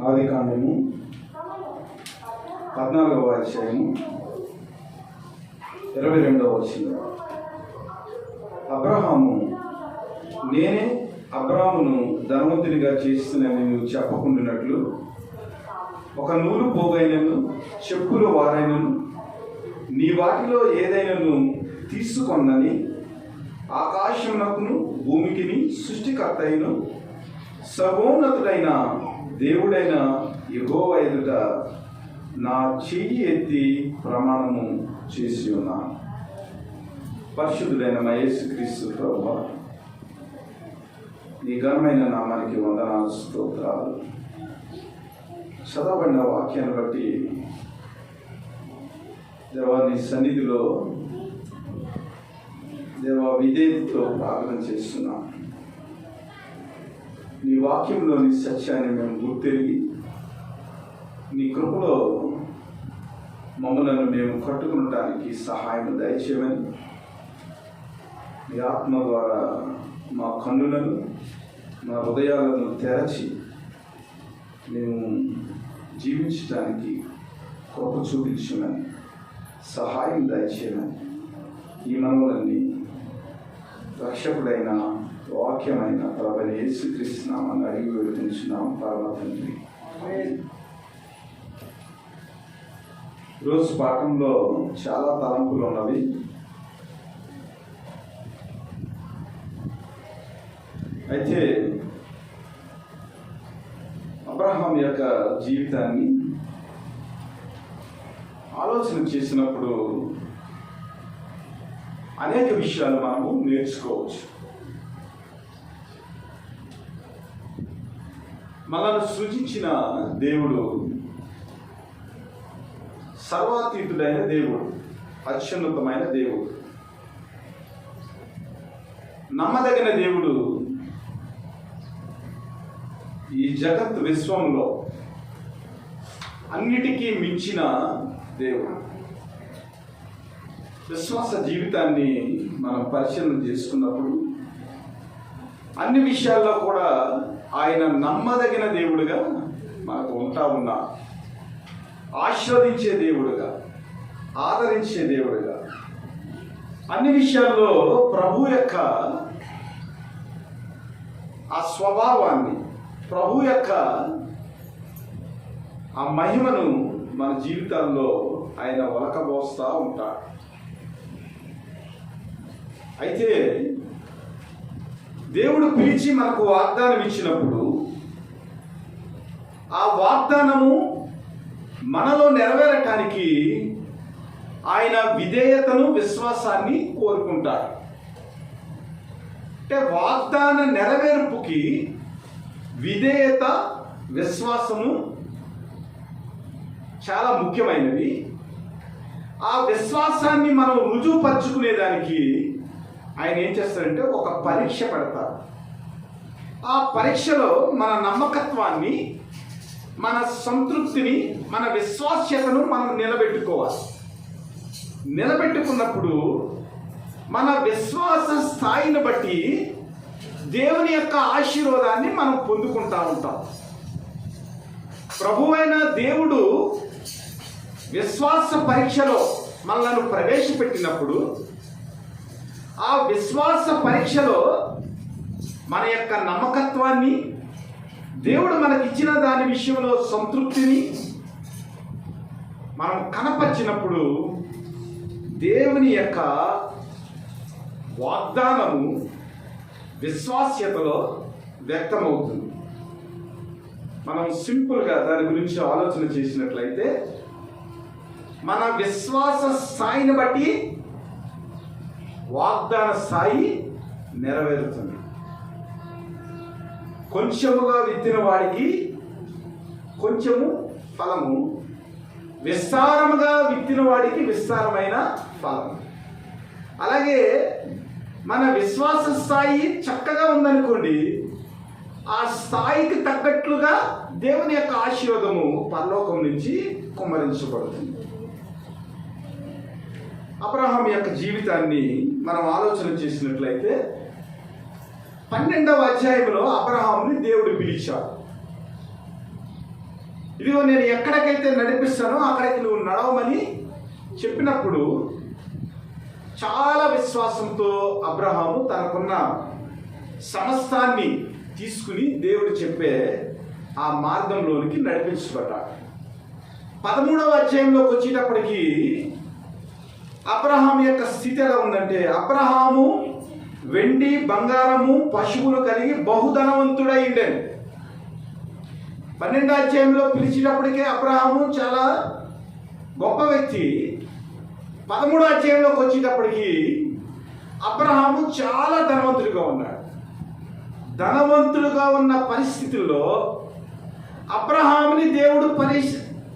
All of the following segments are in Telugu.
ఆదికాండము 14వ అధ్యాయము 22వ వచనం. అబ్రహాము, నేనే అబ్రామును ధనవంతునిగా చేస్తున్నానని నువ్వు చెప్పకుండానట్లు ఒక నూలు పోగైనను చెప్పులు వారైనను నీ వాటిలో ఏదైనాను తీసుకొన్నని ఆకాశమునకును భూమికిని సృష్టికర్త అయిన సర్వోన్నతుడైన దేవుడైన యెహోవా ఎదుట నా చెయ్యి ఎత్తి ప్రమాణము చేసి ఉన్నాను. పరిశుద్ధుడైన మా యేసుక్రీస్తు ప్రభువా, నీ ఘనమైన నామానికి వందనాలు, స్తోత్రాలు. చదవబడిన వాక్యాన్ని బట్టి దేవా నీ సన్నిధిలో దేవా విధేయతతో ప్రార్థన చేస్తున్నాం. నీ వాక్యంలోని సత్యాన్ని మేము గుర్తెరిగి నీ కృపలో మమ్మలను మేము కట్టుకునడానికి సహాయం దయచేయమని నీ ఆత్మ ద్వారా మా కన్నులను మా హృదయాలను తెరచి మేము జీవించడానికి కృప చూపించమని సహాయం దయచేయమని ఈ మనవులన్నీ రక్షకుడైన వాక్యమైన ప్రభువైన యేసుక్రీస్తు నామమున అడిగి వేడుకొనుచున్నాము పరమ తండ్రి. ఈరోజు పాఠంలో చాలా తలంపులు ఉన్నవి. అయితే అబ్రహాం యొక్క జీవితాన్ని ఆలోచన చేసినప్పుడు అనేక విషయాలు మనము నేర్చుకోవచ్చు. మనల్ని సృజించిన దేవుడు సర్వాతీతుడైన దేవుడు, అత్యున్నతమైన దేవుడు, నమ్మదగిన దేవుడు. ఈ జగత్ విశ్వంలో అన్నిటికీ మించిన దేవుడు. విశ్వాస జీవితాన్ని మనం పరిశీలన చేసుకున్నప్పుడు అన్ని విషయాల్లో కూడా ఆయన నమ్మదగిన దేవుడుగా మనకు ఉన్నా, ఆశీర్వదించే దేవుడుగా, ఆదరించే దేవుడుగా, అన్ని విషయాల్లో ప్రభు యొక్క ఆ స్వభావాన్ని, ప్రభు యొక్క ఆ మహిమను మన జీవితాల్లో ఆయన ఒలకబోస్తూ ఉంటాడు. అయితే దేవుడు పిలిచి మనకు వాగ్దానం ఇచ్చినప్పుడు ఆ వాగ్దానము మనలో నెరవేరటానికి ఆయన విధేయతను, విశ్వాసాన్ని కోరుకుంటాడు. అంటే వాగ్దాన నెరవేర్పుకి విధేయత, విశ్వాసము చాలా ముఖ్యమైనవి. ఆ విశ్వాసాన్ని మనం రుజువుపరుచుకునేదానికి ఆయన ఏం చేస్తారంటే ఒక పరీక్ష పెడతారు. ఆ పరీక్షలో మన నమ్మకత్వాన్ని, మన సంతృప్తిని, మన విశ్వాస్యతను మనం నిలబెట్టుకోవాలి. నిలబెట్టుకున్నప్పుడు మన విశ్వాస స్థాయిని బట్టి దేవుని యొక్క ఆశీర్వాదాన్ని మనం పొందుకుంటూ ఉంటాం. ప్రభువైన దేవుడు విశ్వాస పరీక్షలో మనల్ని ప్రవేశపెట్టినప్పుడు ఆ విశ్వాస పరీక్షలో మన యొక్క నమ్మకత్వాన్ని, దేవుడు మనకిచ్చిన దాని విషయంలో సంతృప్తిని మనం కనపరిచినప్పుడు దేవుని యొక్క వాగ్దానము విశ్వాస్యతలో వ్యక్తమవుతుంది. మనం సింపుల్గా దాని గురించి ఆలోచన చేసినట్లయితే మన విశ్వాస స్థాయిని బట్టి వాగ్దాన స్థాయి నెరవేరుతుంది. కొంచెముగా విత్తిన వాడికి కొంచెము ఫలము, విస్తారముగా విత్తిన వాడికి విస్తారమైన ఫలము. అలాగే మన విశ్వాస స్థాయి చక్కగా ఉందనుకోండి, ఆ స్థాయికి తగ్గట్లుగా దేవుని యొక్క ఆశీర్వాదము పరలోకం నుంచి కుమ్మరించబడుతుంది. అబ్రహాం యొక్క జీవితాన్ని మనం ఆలోచన చేసినట్లయితే 12వ అధ్యాయంలో అబ్రహాముని దేవుడు పిలిచాడు. ఇదిగో నేను ఎక్కడికైతే నడిపిస్తానో అక్కడికి నువ్వు నడవమని చెప్పినప్పుడు చాలా విశ్వాసంతో అబ్రహాము తనకున్న సమస్తాన్ని తీసుకుని దేవుడు చెప్పే ఆ మార్గంలోనికి నడిపించబడ్డాడు. 13వ అధ్యాయంలోకి వచ్చేటప్పటికి అబ్రహాం యొక్క స్థితి ఎలా ఉందంటే, అబ్రహాము వెండి బంగారము పశువులు కలిగి బహుధనవంతుడై ఉండేను. 12వ అధ్యాయంలో పిలిచేటప్పటికే అబ్రహాము చాలా గొప్ప వ్యక్తి. 13వ అధ్యాయంలోకి వచ్చేటప్పటికి అబ్రహాము చాలా ధనవంతుడిగా ఉన్నాడు. ధనవంతుడుగా ఉన్న పరిస్థితుల్లో అబ్రహాముని దేవుడు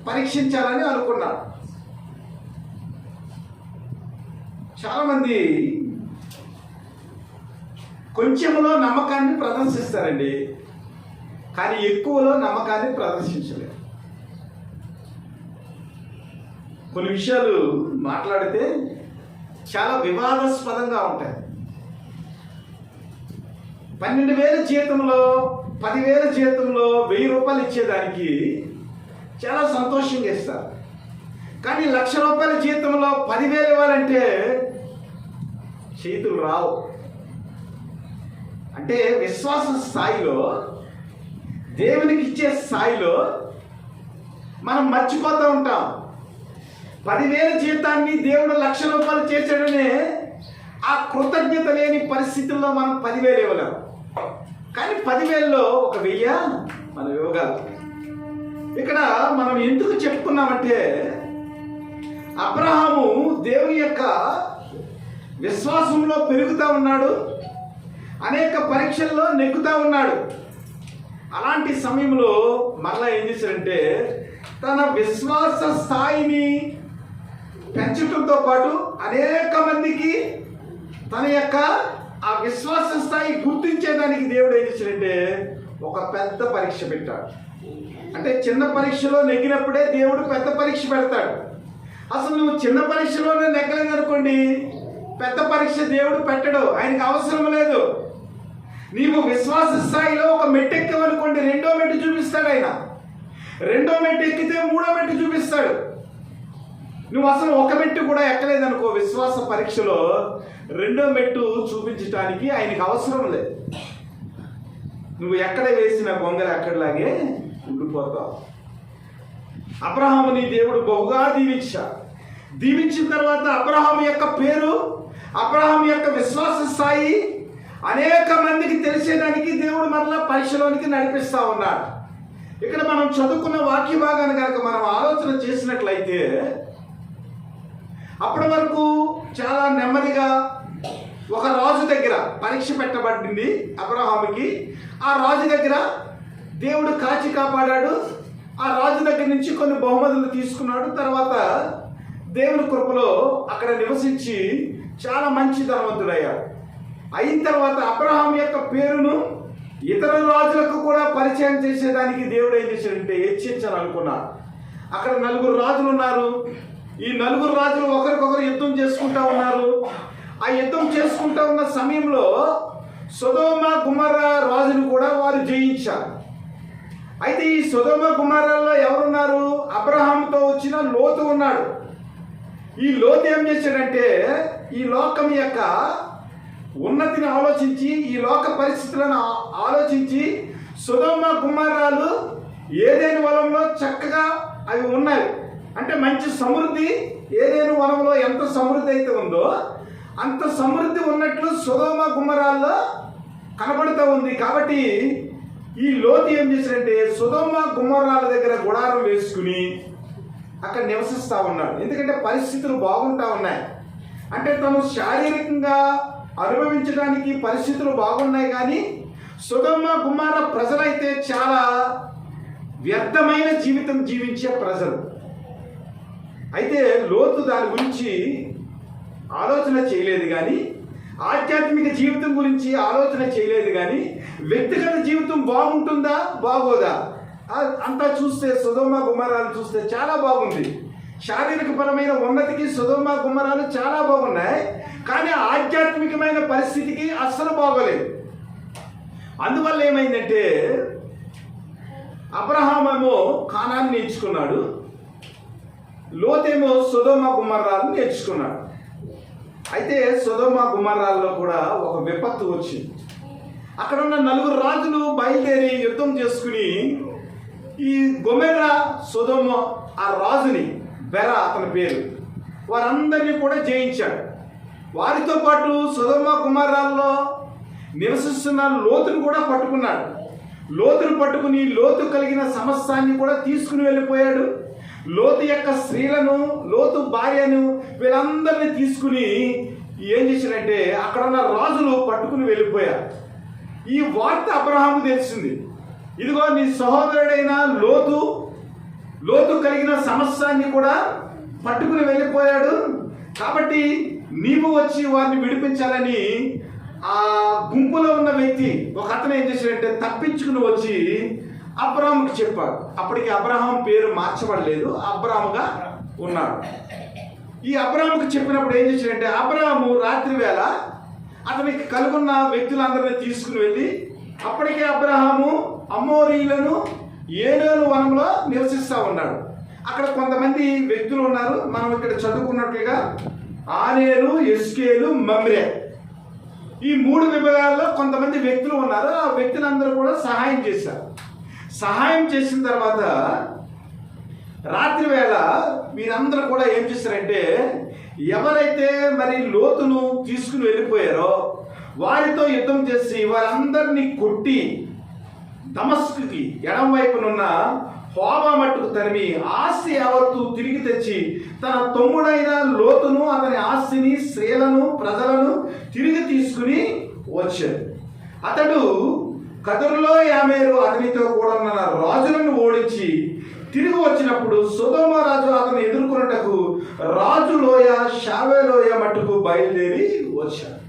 పరీక్షించాలని అనుకున్నాడు. చాలామంది కొంచెంలో నమ్మకాన్ని ప్రదర్శిస్తారండి, కానీ ఎక్కువలో నమ్మకాన్ని ప్రదర్శించలేరు. కొన్ని విషయాలు మాట్లాడితే చాలా వివాదాస్పదంగా ఉంటాయి. 12,000 జీతంలో 10,000 జీతంలో 1,000 రూపాయలు ఇచ్చేదానికి చాలా సంతోషంగా ఇస్తారు. కానీ 1,00,000 రూపాయల జీతంలో 10,000 ఇవ్వాలంటే చేతులు రావు. అంటే విశ్వాస స్థాయిలో, దేవునికి ఇచ్చే స్థాయిలో మనం మర్చిపోతూ ఉంటాం. 10,000 జీతాన్ని దేవుడు 1,00,000 రూపాయలు చేశాడనే ఆ కృతజ్ఞత లేని పరిస్థితుల్లో మనం 10,000 ఇవ్వలేం. కానీ 10,000లో 1,000 మనం ఇవ్వగలం. ఇక్కడ మనం ఎందుకు చెప్పుకున్నామంటే, అబ్రహాము దేవుని యొక్క విశ్వాసంలో పెరుగుతూ ఉన్నాడు, అనేక పరీక్షల్లో నెగ్గుతూ ఉన్నాడు. అలాంటి సమయంలో మరలా ఏం చేశాడంటే, తన విశ్వాస స్థాయిని పెంచడంతో పాటు అనేక మందికి తన యొక్క ఆ విశ్వాస స్థాయి గుర్తించేదానికి దేవుడు ఏం చేశాడంటే ఒక పెద్ద పరీక్ష పెట్టాడు. అంటే చిన్న పరీక్షలో నెగ్గినప్పుడే దేవుడు పెద్ద పరీక్ష పెడతాడు. అసలు నువ్వు చిన్న పరీక్షలోనే నెగ్గలేదు అనుకోండి, పెద్ద పరీక్ష దేవుడు పెట్టడు, ఆయనకు అవసరం లేదు. నీవు విశ్వాస స్థాయిలో ఒక మెట్టు ఎక్కవనుకోండి, 2వ మెట్టు చూపిస్తాడు ఆయన. 2వ మెట్టు ఎక్కితే 3వ మెట్టు చూపిస్తాడు. నువ్వు అసలు ఒక మెట్టు కూడా ఎక్కలేదనుకో విశ్వాస పరీక్షలో, 2వ మెట్టు చూపించడానికి ఆయనకు అవసరం లేదు. నువ్వు ఎక్కడ వేసిన గొంగలు ఎక్కడలాగే ఉండిపోతావు. అబ్రహాముని దేవుడు బహుగా దీవించిన తర్వాత అబ్రహాము యొక్క పేరు, అబ్రహాము యొక్క విశ్వాస స్థాయి అనేక మందికి తెలిసేదానికి దేవుడు మరలా పరీక్షలోనికి నడిపిస్తూ ఉన్నాడు. ఇక్కడ మనం చదువుకున్న వాక్య భాగాన్ని కనుక మనం ఆలోచన చేసినట్లయితే, అప్పటి వరకు చాలా నెమ్మదిగా ఒక రాజు దగ్గర పరీక్ష పెట్టబడింది అబ్రహాముకి. ఆ రాజు దగ్గర దేవుడు కాచి కాపాడాడు. ఆ రాజు దగ్గర నుంచి కొన్ని బహుమతులు తీసుకున్నాడు. తర్వాత దేవుని కృపలో అక్కడ నివసించి చాలా మంచి ధనవంతుడయ్యాడు. అయిన తర్వాత అబ్రహాం యొక్క పేరును ఇతర రాజులకు కూడా పరిచయం చేసేదానికి దేవుడు ఏం చేశాడంటే హెచ్చించాలనుకున్నాడు. అక్కడ 4 రాజులు ఉన్నారు. ఈ 4 రాజులు ఒకరికొకరు యుద్ధం చేసుకుంటా ఉన్నారు. ఆ యుద్ధం చేసుకుంటా ఉన్న సమయంలో సొదొమ గుమర్రా రాజును కూడా వారు జయించారు. అయితే ఈ సొదొమ గుమర్రాలో ఎవరున్నారు? అబ్రహాంతో వచ్చిన లోతు ఉన్నాడు. ఈ లోతు ఏం చేశాడంటే, ఈ లోకం యొక్క ఉన్నతిని ఆలోచించి, ఈ లోక పరిస్థితులను ఆలోచించి, సొదొమ గుమర్రాలు ఏదైనా వనంలో చక్కగా అవి ఉన్నాయి. అంటే మంచి సమృద్ధి, ఏదైనా వనంలో ఎంత సమృద్ధి అయితే ఉందో అంత సమృద్ధి ఉన్నట్లు సొదొమ గుమర్రాల్లో కనబడుతూ ఉంది. కాబట్టి ఈ లోతు ఏం చేశాడంటే సొదొమ గుమర్రాల దగ్గర గుడారం వేసుకుని అక్కడ నివసిస్తూ ఉన్నాడు. ఎందుకంటే పరిస్థితులు బాగుంటా ఉన్నాయి. అంటే తను శారీరకంగా అనుభవించడానికి పరిస్థితులు బాగున్నాయి, కానీ సొదొమ గుమర్రా ప్రజలైతే చాలా వ్యర్థమైన జీవితం జీవించే ప్రజలు. అయితే లోతు దాని గురించి ఆలోచన చేయలేదు, కానీ ఆధ్యాత్మిక జీవితం గురించి ఆలోచన చేయలేదు, కానీ వ్యక్తిగత జీవితం బాగుంటుందా బాగోదా అంతా చూస్తే సొదొమ గుమర్రాలు చూస్తే చాలా బాగుంది. శారీరకపరమైన ఉన్నతికి సొదొమ గుమర్రాలు చాలా బాగున్నాయి, కానీ ఆధ్యాత్మికమైన పరిస్థితికి అస్సలు బాగోలేదు. అందువల్ల ఏమైందంటే అబ్రహామేమో కానాన్ని నేర్చుకున్నాడు, లోతేమో సొదొమ గుమర్రాలను నేర్చుకున్నాడు. అయితే సొదొమ గుమర్రాల్లో కూడా ఒక విపత్తు వచ్చింది. అక్కడ ఉన్న 4 రాజులు బయలుదేరి యుద్ధం చేసుకుని ఈ గొమెర్రా సొదొమ ఆ రాజుని, బెర అతని పేరు, వారందరినీ కూడా జయించాడు. వారితో పాటు సొదొమ గుమర్రాల్లో నివసిస్తున్న లోతును కూడా పట్టుకున్నాడు. లోతును పట్టుకుని లోతు కలిగిన సమస్తాన్ని కూడా తీసుకుని వెళ్ళిపోయాడు. లోతు యొక్క స్త్రీలను, లోతు భార్యను, వీళ్ళందరినీ తీసుకుని ఏం చేశాడంటే అక్కడ ఉన్న రాజులు పట్టుకుని వెళ్ళిపోయారు. ఈ వార్త అబ్రహాము తెలిసింది. ఇదిగో నీ సహోదరుడైన లోతు కలిగిన సమస్తాన్ని కూడా పట్టుకుని వెళ్ళిపోయాడు, కాబట్టి నీవు వచ్చి వారిని విడిపించాలని ఆ గుంపులో ఉన్న వ్యక్తి ఒక అతను ఏం చేశాడంటే తప్పించుకుని వచ్చి అబ్రాహాముకి చెప్పాడు. అప్పటికి అబ్రహాం పేరు మార్చబడలేదు, అబ్రాహాముగా ఉన్నాడు. ఈ అబ్రాహాముకి చెప్పినప్పుడు ఏం చేశాడంటే అబ్రాహాము రాత్రి వేళ అతనికి కలుగున్న వ్యక్తులందరినీ తీసుకుని వెళ్ళి, అప్పటికే అబ్రహాము అమోరీలను ఏలేలు వనంలో నివసిస్తూ ఉన్నాడు. అక్కడ కొంతమంది వ్యక్తులు ఉన్నారు. మనం ఇక్కడ చదువుకున్నట్లుగా ఆనేరు, ఎస్కేలు, మమ్రే, ఈ 3 విభాగాల్లో కొంతమంది వ్యక్తులు ఉన్నారు. ఆ వ్యక్తులందరూ కూడా సహాయం చేశారు. సహాయం చేసిన తర్వాత రాత్రి వేళ వీరందరూ కూడా ఏం చేశారంటే ఎవరైతే మరి లోతును తీసుకుని వెళ్ళిపోయారో వారితో యుద్ధం చేసి వారందరినీ కొట్టి దమస్కుకి ఎడం వైపునున్న హోబా మట్టుకు తరిమి ఆస్తి యావత్తు తిరిగి తెచ్చి తన తమ్ముడైన లోతును, అతని ఆస్తిని, స్త్రీలను, ప్రజలను తిరిగి తీసుకుని వచ్చాడు. అతడు కదురులో యామేరు అతనితో కూడా ఉన్న రాజులను ఓడించి తిరిగి వచ్చినప్పుడు సొదొమ రాజు అతను ఎదుర్కొన్నటకు రాజు లోయ, షావే లోయ మట్టుకు బయలుదేరి వచ్చాడు.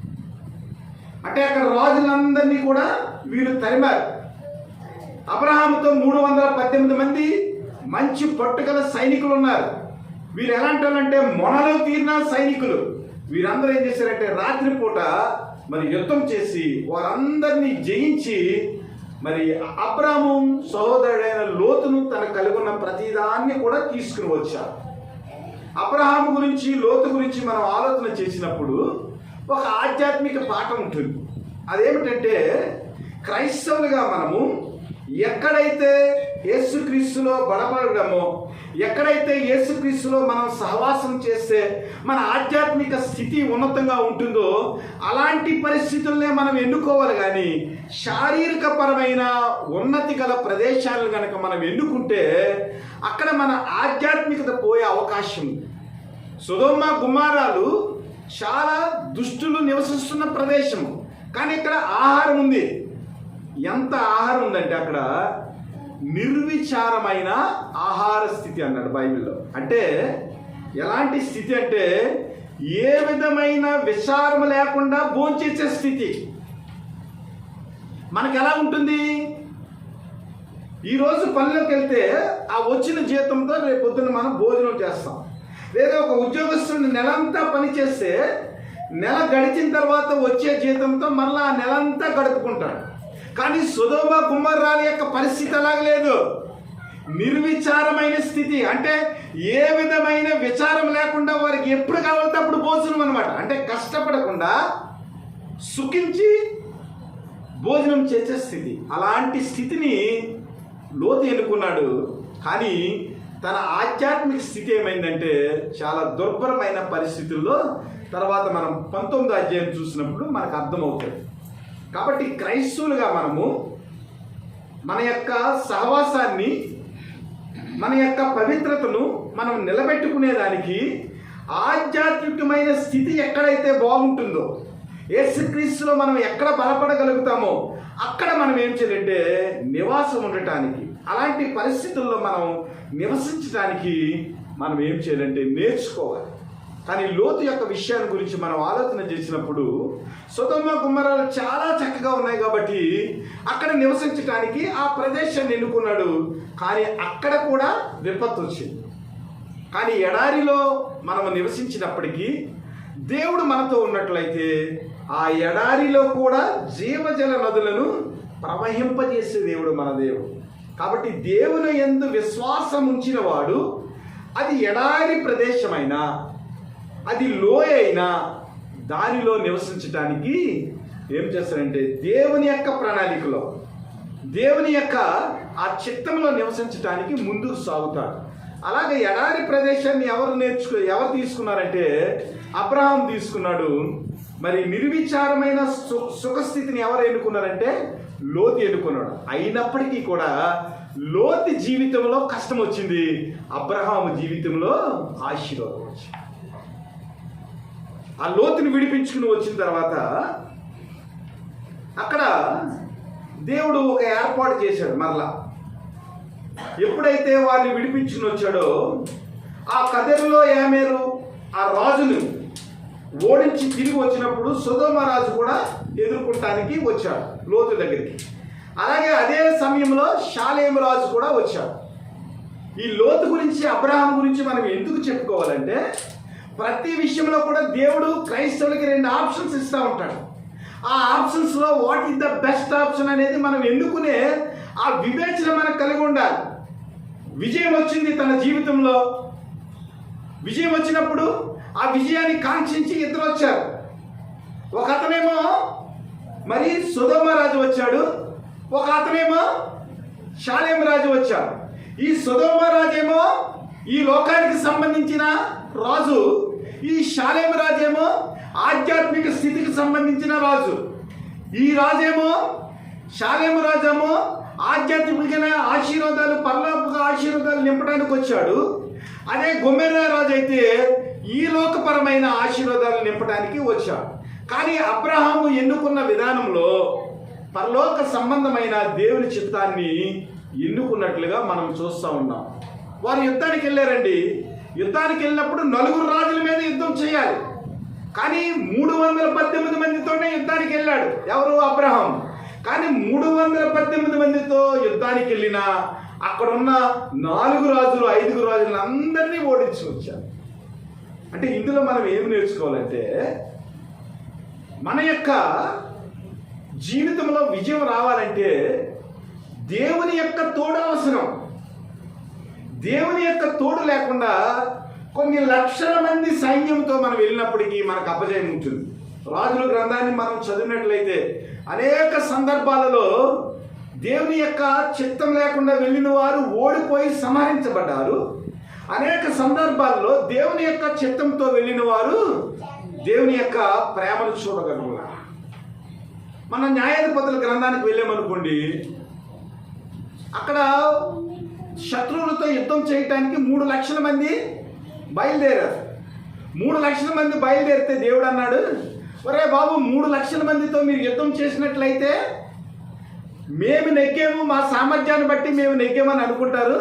అంటే అక్కడ రాజులందరినీ కూడా వీరు తరిమారు. అబ్రహాముతో 318 మంది మంచి పట్టుగల సైనికులు ఉన్నారు. వీరు ఎలాంటి వాళ్ళంటే మొనలో తీరిన సైనికులు. వీరందరూ ఏం చేశారంటే రాత్రిపూట మరి యుద్ధం చేసి వారందరినీ జయించి మరి అబ్రాహాము సహోదరుడైన లోతును తన కలుగున్న ప్రతిదాన్ని కూడా తీసుకుని వచ్చారు. అబ్రహాము గురించి, లోతు గురించి మనం ఆలోచన చేసినప్పుడు ఒక ఆధ్యాత్మిక పాఠం ఉంటుంది. అదేమిటంటే క్రైస్తవులుగా మనము ఎక్కడైతే యేసుక్రీస్తులో బలపడమో, ఎక్కడైతే యేసుక్రీస్తులో మనం సహవాసం చేస్తే మన ఆధ్యాత్మిక స్థితి ఉన్నతంగా ఉంటుందో అలాంటి పరిస్థితులనే మనం ఎన్నుకోవాలి. కానీ శారీరకపరమైన ఉన్నతి గల ప్రదేశాలను కనుక మనం ఎన్నుకుంటే అక్కడ మన ఆధ్యాత్మికత పోయే అవకాశం ఉంది. సొదొమ గుమారాలు చాలా దుష్టులు నివసిస్తున్న ప్రదేశం, కానీ ఇక్కడ ఆహారం ఉంది. ఎంత ఆహారం ఉందంటే అక్కడ నిర్విచారమైన ఆహార స్థితి అన్నాడు బైబిల్లో. అంటే ఎలాంటి స్థితి అంటే ఏ విధమైన విచారం లేకుండా భోంచేసే స్థితి. మనకు ఎలా ఉంటుంది? ఈరోజు పనిలోకి వెళ్తే ఆ వచ్చిన జీతంతో రేపు పొద్దున్న మనం భోజనం చేస్తాం. లేదా ఒక ఉద్యోగస్తుడిని నెలంతా పని చేస్తే నెల గడిచిన తర్వాత వచ్చే జీతంతో మళ్ళీ ఆ నెలంతా గడుపుకుంటాడు. కానీ సొదొమ గుమర్రాల యొక్క పరిస్థితి అలాగలేదు. నిర్విచారమైన స్థితి, అంటే ఏ విధమైన విచారం లేకుండా వారికి ఎప్పుడు కావాలంటే అప్పుడు భోజనం అనమాట. అంటే కష్టపడకుండా సుఖించి భోజనం చేసే స్థితి. అలాంటి స్థితిని లోతు ఎన్నుకున్నాడు. కానీ తన ఆధ్యాత్మిక స్థితి ఏమైందంటే చాలా దుర్భరమైన పరిస్థితుల్లో తర్వాత మనం 19వ అధ్యాయం చూసినప్పుడు మనకు అర్థమవుతుంది. కాబట్టి క్రైస్తవులుగా మనము మన యొక్క సహవాసాన్ని, మన యొక్క పవిత్రతను మనం నిలబెట్టుకునేదానికి ఆధ్యాత్మికమైన స్థితి ఎక్కడైతే బాగుంటుందో, యేసుక్రీస్తులో మనం ఎక్కడ బలపడగలుగుతామో అక్కడ మనం ఏం చేయాలంటే నివాసం ఉండటానికి, అలాంటి పరిస్థితుల్లో మనం నివసించడానికి మనం ఏం చేయాలంటే నేర్చుకోవాలి. కానీ లోతు యొక్క విషయాన్ని గురించి మనం ఆలోచన చేసినప్పుడు సొదొమ గుమర్రాలు చాలా చక్కగా ఉన్నాయి కాబట్టి అక్కడ నివసించడానికి ఆ ప్రదేశాన్ని ఎన్నుకున్నాడు. కానీ అక్కడ కూడా విపత్తు వచ్చింది. కానీ ఎడారిలో మనం నివసించినప్పటికీ దేవుడు మనతో ఉన్నట్లయితే ఆ ఎడారిలో కూడా జీవజల నదులను ప్రవహింపజేసే దేవుడు మన దేవుడు. కాబట్టి దేవుని యందు విశ్వాసం ఉంచిన వాడు, అది ఎడారి ప్రదేశమైనా, అది లోయ అయినా, దానిలో నివసించడానికి ఏం చేస్తారంటే దేవుని యొక్క ప్రణాళికలో, దేవుని యొక్క ఆ చిత్తంలో నివసించడానికి ముందుకు సాగుతారు. అలాగే ఎడారి ప్రదేశాన్ని ఎవరు తీసుకున్నారంటే అబ్రహాం తీసుకున్నాడు. మరి నిర్విచారమైన సుఖస్థితిని ఎవరు ఎన్నుకున్నారంటే లోతు ఎన్నుకున్నాడు. అయినప్పటికీ కూడా లోతు జీవితంలో కష్టం వచ్చింది, అబ్రహాం జీవితంలో ఆశీర్వాదం వచ్చింది. ఆ లోతుని విడిపించుకుని వచ్చిన తర్వాత అక్కడ దేవుడు ఒక ఏర్పాటు చేశాడు. మరలా ఎప్పుడైతే వారిని విడిపించుకుని వచ్చాడో, ఆ కదెరులో యామెరు ఆ రాజును ఓడించి తిరిగి వచ్చినప్పుడు సొదొమ రాజు కూడా ఎదుర్కొనడానికి వచ్చాడు లోతు దగ్గరికి. అలాగే అదే సమయంలో షాలేము రాజు కూడా వచ్చాడు. ఈ లోతు గురించి, అబ్రహాం గురించి మనం ఎందుకు చెప్పుకోవాలంటే, ప్రతి విషయంలో కూడా దేవుడు క్రైస్తవులకి 2 ఆప్షన్స్ ఇస్తూ ఉంటాడు. ఆ ఆప్షన్స్లో what is the best option అనేది మనం ఎన్నుకునే ఆ వివేచన మనకు కలిగి ఉండాలి. విజయం వచ్చింది తన జీవితంలో. విజయం వచ్చినప్పుడు ఆ విజయాన్ని కాంక్షించి ఇద్దరు వచ్చారు. ఒక అతనేమో మరి సొదొమ రాజు వచ్చాడు, ఒక అతనేమో షాలేము రాజు వచ్చాడు. ఈ సొదొమ రాజేమో ఈ లోకానికి సంబంధించిన రాజు, ఈ షాలేము రాజేమో ఆధ్యాత్మిక స్థితికి సంబంధించిన రాజు. ఈ రాజేమో షాలేము రాజేమో ఆధ్యాత్మికమైన ఆశీర్వాదాలు, పరలోక ఆశీర్వాదాలు నింపడానికి వచ్చాడు. అదే గొమెర్రా రాజు అయితే ఈ లోకపరమైన ఆశీర్వాదాలు నింపడానికి వచ్చాడు. కానీ అబ్రహాము ఎన్నుకున్న విధానంలో పరలోక సంబంధమైన దేవుని చిత్తాన్ని ఎన్నుకున్నట్లుగా మనం చూస్తూ ఉన్నాం. వారు యుద్ధానికి వెళ్ళారండి. యుద్ధానికి వెళ్ళినప్పుడు 4 రాజుల మీద యుద్ధం చేయాలి. కానీ 318 మందితోనే యుద్ధానికి వెళ్ళాడు ఎవరు? అబ్రహాం. కానీ 318 మందితో యుద్ధానికి వెళ్ళినా అక్కడున్న 4 రాజులు 5 రాజులను అందరినీ ఓడించి వచ్చారు. అంటే ఇందులో మనం ఏమి నేర్చుకోవాలంటే, మన యొక్క జీవితంలో విజయం రావాలంటే దేవుని యొక్క తోడు అవసరం. దేవుని యొక్క తోడు లేకుండా కొన్ని లక్షల మంది సైన్యంతో మనం వెళ్ళినప్పటికీ మనకు అపజయం ఉంటుంది. రాజుల గ్రంథాన్ని మనం చదివినట్లయితే అనేక సందర్భాలలో దేవుని యొక్క చిత్తం లేకుండా వెళ్ళిన వారు ఓడిపోయి సంహరించబడ్డారు. అనేక సందర్భాల్లో దేవుని యొక్క చిత్తంతో వెళ్ళిన వారు దేవుని యొక్క ప్రేమను చూడగలుగుతారు. మన న్యాయాధిపతుల గ్రంథానికి వెళ్ళామనుకోండి, అక్కడ శత్రువులతో యుద్ధం చేయటానికి 3 లక్షల మంది బయలుదేరారు. 3 లక్షల మంది బయలుదేరితే దేవుడు అన్నాడు, ఒరే బాబు, 3 లక్షల మందితో మీరు యుద్ధం చేసినట్లయితే మేము నెగ్గాము, మా సామర్థ్యాన్ని బట్టి మేము నెగ్గామని అనుకుంటారు.